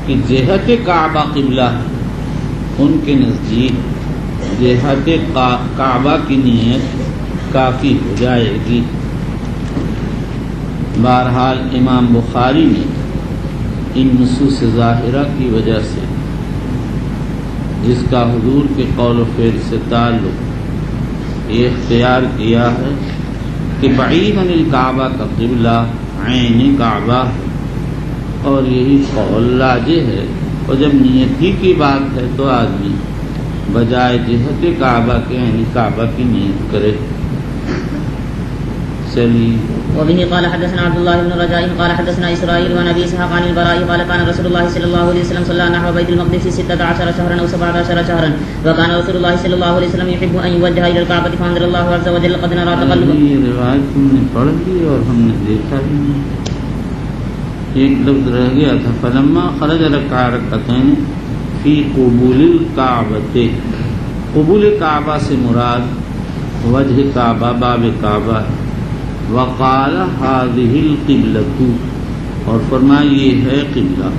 کہ جہت کعبہ قبلہ ہے ان کے نزدیک جہت کعبہ کی نیت کافی ہو جائے گی. بہرحال امام بخاری نے ان نصوص ظاہرہ کی وجہ سے جس کا حضور کے قول و فعل سے تعلق یہ اختیار کیا ہے کہ بعید عن الکعبہ کا قبلہ عین کعبہ ہے، اور یہی قول راجح ہے. اور جب نیت ہی کی بات ہے تو آدمی بجائے جہت کعبہ کے عین کعبہ کی نیت کرے. چلیے. وبه قال حدثنا عبد الله بن رجاء قال حدثنا اسرائيل عن ابي اسحاق عن البراء قال كان رسول الله صلى الله عليه وسلم صلى نحو بيت المقدس 16 شهرا او 17 شهرا، وكان رسول الله صلى الله عليه وسلم يحب ان يوجه الى الكعبه فانزل الله عز وجل قد نرى تقلب. یہ روایت ہم نے پڑھ لی اور ہم نے دیکھا بھی نہیں. ایک لفظ رہ گیا تھا فلما خرج رکع رکعتين فی قبول الکعبہ. قبول کعبہ سے مراد وجہ کعبہ باب کعبہ ہے. وقال هذه القبلۃ، اور فرمایا یہ ہے قبلہ،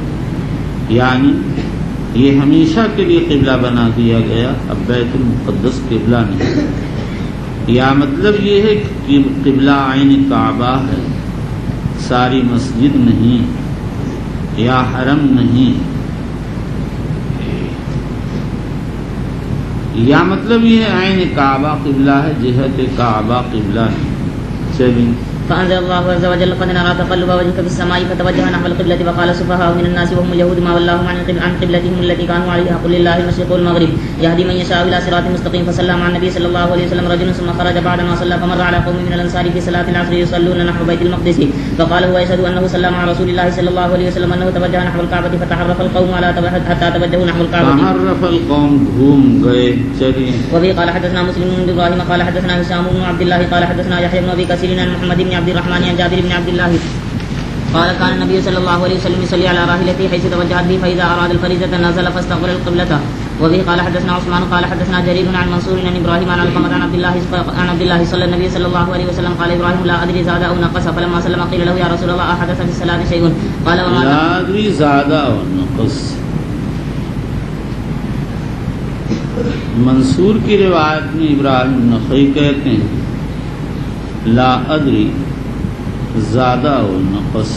یعنی یہ ہمیشہ کے لیے قبلہ بنا دیا گیا، اب بیت المقدس قبلہ نہیں. یا مطلب یہ ہے کہ قبلہ عین کعبہ ہے، ساری مسجد نہیں. یا حرم نہیں، یا مطلب یہ ہے عین کعبہ قبلہ ہے، جہت کعبہ قبلہ نہیں۔ چلیے فأنزل الله عز وجل قد نرى تقلب وجهك في السماء فتوجه نحو القبلة وقال السفهاء من الناس وهم اليهود ما ولاهم عن قبلتهم التي كانوا عليها قل لله المشرق والمغرب يهدي من يشاء إلى صراط مستقيم فصلى مع النبي صلى الله عليه وسلم رجل ثم خرج بعدما صلى فمر على قوم من الأنصار في صلاة العصر يصلون نحو بيت المقدس فقال هو يشهد أنه صلى مع رسول الله صلى الله عليه وسلم أنه توجه نحو الكعبة فتحرف القوم حتى توجهوا نحو الكعبة تحرف القوم گھوم گئے۔ چلیے وبه قال حدثنا مسلم بن ابراهيم قال حدثنا هشام بن عبد الله قال حدثنا يحيى بن ابي كثير عن محمد بن عبد الرحمن عن جابر بن عبد الله قال كان النبي صلى الله عليه وسلم يصلي على راحلته حيث توجهت به فاذا اراد الفريضه نزل فاستقبل القبلة. وبه قال حدثنا عثمان قال حدثنا جرير عن منصور عن ابراهيم عن علقمة عن عبد الله صلى النبي صلى الله عليه وسلم قال ابراهيم لا ادري زاد او نقص فلما سلم قيل له يا رسول الله احدث في الصلاه شيء قال وما لا ادری زیادہ اور نقص۔ منصور کی روایت میں ابراہیم نخعی کہتے ہیں لا ادری زیادہ و نقص،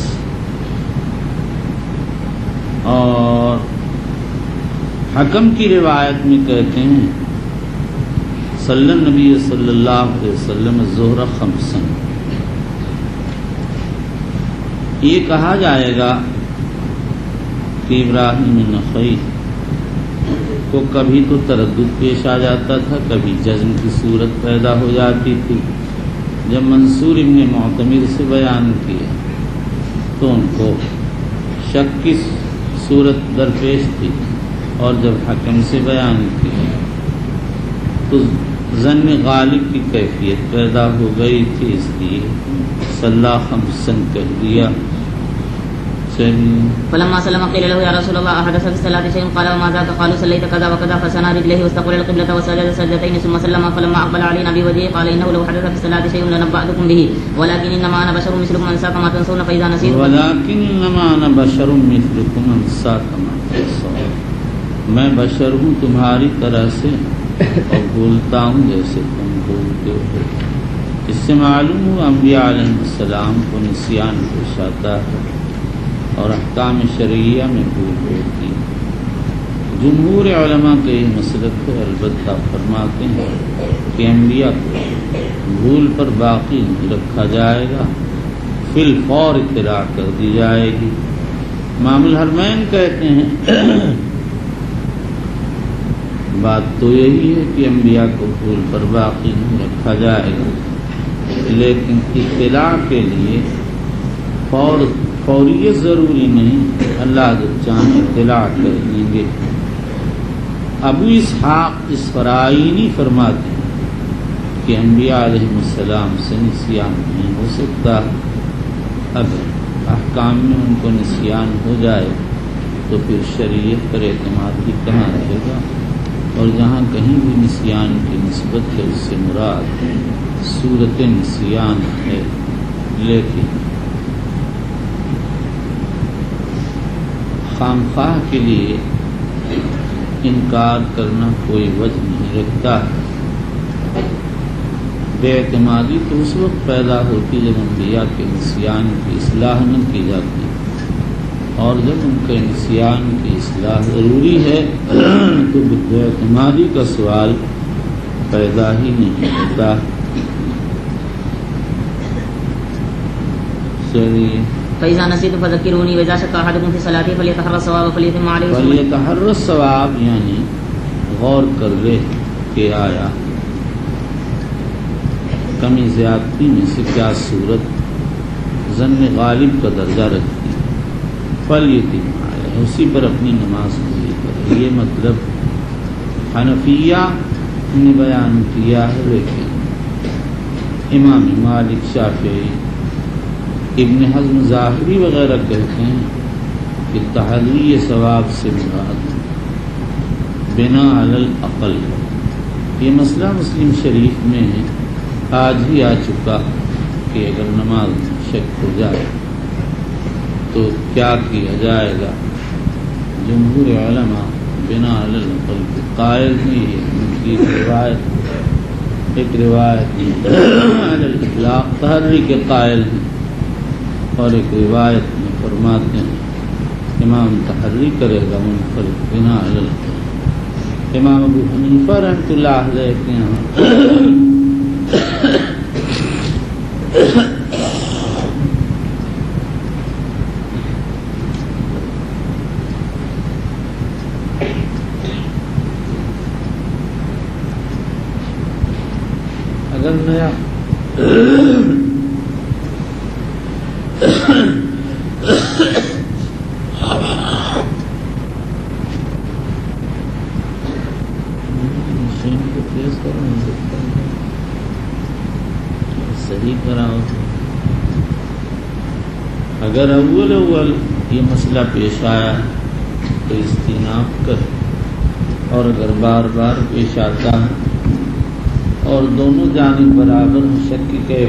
اور حکم کی روایت میں کہتے ہیں صلی النبی صلی اللہ علیہ وسلم الظہر خمسا۔ یہ کہا جائے گا کہ ابراہیم نخعی کو کبھی تو تردد پیش آ جاتا تھا، کبھی جزم کی صورت پیدا ہو جاتی تھی۔ جب منصور ابن معتمر سے بیان کیا تو ان کو شک کی صورت درپیش تھی، اور جب حکم سے بیان کیا تو ظن غالب کی کیفیت پیدا ہو گئی تھی، اس لیے صلی خمسن کہہ دیا۔ فلما سلم قيل له يا رسول الله احدث في الصلاه شيء قال وما ذاك قالوا صليت كذا وكذا فسنى رجليه واستقبل القبلة وسجد سجدتين ثم سلم فلما اقبل علينا بوجهه قال انه لو حدث في الصلاه شيء لنبأتكم به ولكن انما انا بشر مثلكم انسى كما تنسون فاذا نسيت ولكن انما انا بشر مثلكم انسى كما تنسون، میں بشر ہوں تمہاری طرح سے اور بھولتا ہوں جیسے تم بھولتے ہو۔ اس سے معلوم ہوا انبیاء علیہ السلام کو نسیان پیش آتا ہے اور احکام شرعیہ میں بھول ہوتی۔ جمہور علماء کے یہ مسلک ہے، البتہ فرماتے ہیں کہ انبیاء کو بھول پر باقی نہیں رکھا جائے گا، فی الفور اطلاع کر دی جائے گی۔ امام الحرمین کہتے ہیں بات تو یہی ہے کہ انبیاء کو بھول پر باقی نہیں رکھا جائے گا، لیکن اطلاع کے لیے فوریت ضروری نہیں، اللہ جب چاہیں اطلاع کر دیں گے۔ ابو اسحاق اسفرائینی فرماتے ہیں کہ انبیاء علیہ السلام سے نسیان نہیں ہو سکتا، اگر احکام میں ان کو نسیان ہو جائے تو پھر شریعت پر اعتماد بھی کہاں رہے گا، اور جہاں کہیں بھی نسیان کی نسبت ہے اس سے مراد صورت نسیان ہے، لیکن خام خواہ کے لیے انکار کرنا کوئی وجہ نہیں رکھتا ہے۔ بے اعتمادی تو اس وقت پیدا ہوتی جب انبیاء کے نسیان کی اصلاح نہ کی جاتی، اور جب ان کے نسیان کی اصلاح ضروری ہے تو بے اعتمادی کا سوال پیدا ہی نہیں ہوتا۔ چلیے فإذا نسيت فذكروني وإذا شك أحدكم في صلاته فليتحرى الصواب فليتم عليه فليتحرى الصواب، یعنی غور کر لے کہ آیا کمی زیادتی میں سے کیا صورت ظن غالب کا درجہ رکھتی، فلیتم علیہ، اسی پر اپنی نماز پوری کرے۔ یہ مطلب حنفیہ نے بیان کیا ہے، لیکن امام مالک، شافعی، ابن حزم ظاہری وغیرہ کہتے ہیں کہ تحری ثواب سے مراد بنا علی العقل۔ یہ مسئلہ مسلم شریف میں ہے، آج ہی آ چکا کہ اگر نماز میں شک ہو جائے تو کیا کیا جائے گا۔ جمہور علماء بنا علی العقل کے قائل ہیں، ان کی ایک روایت علی الاطلاق تحری کے قائل ہیں، اور ایک روایت میں فرماتے ہیں امام تحری کرے گا منفرد بنا علی القول۔ امام ابو حنیفہ رحمۃ اللہ علیہ کے یہاں اگر نیا صحیح کراؤ، اگر اول یہ مسئلہ پیش آیا تو استیناف کر، اور اگر بار بار پیش آتا ہے اور دونوں جانب برابر مشقی کے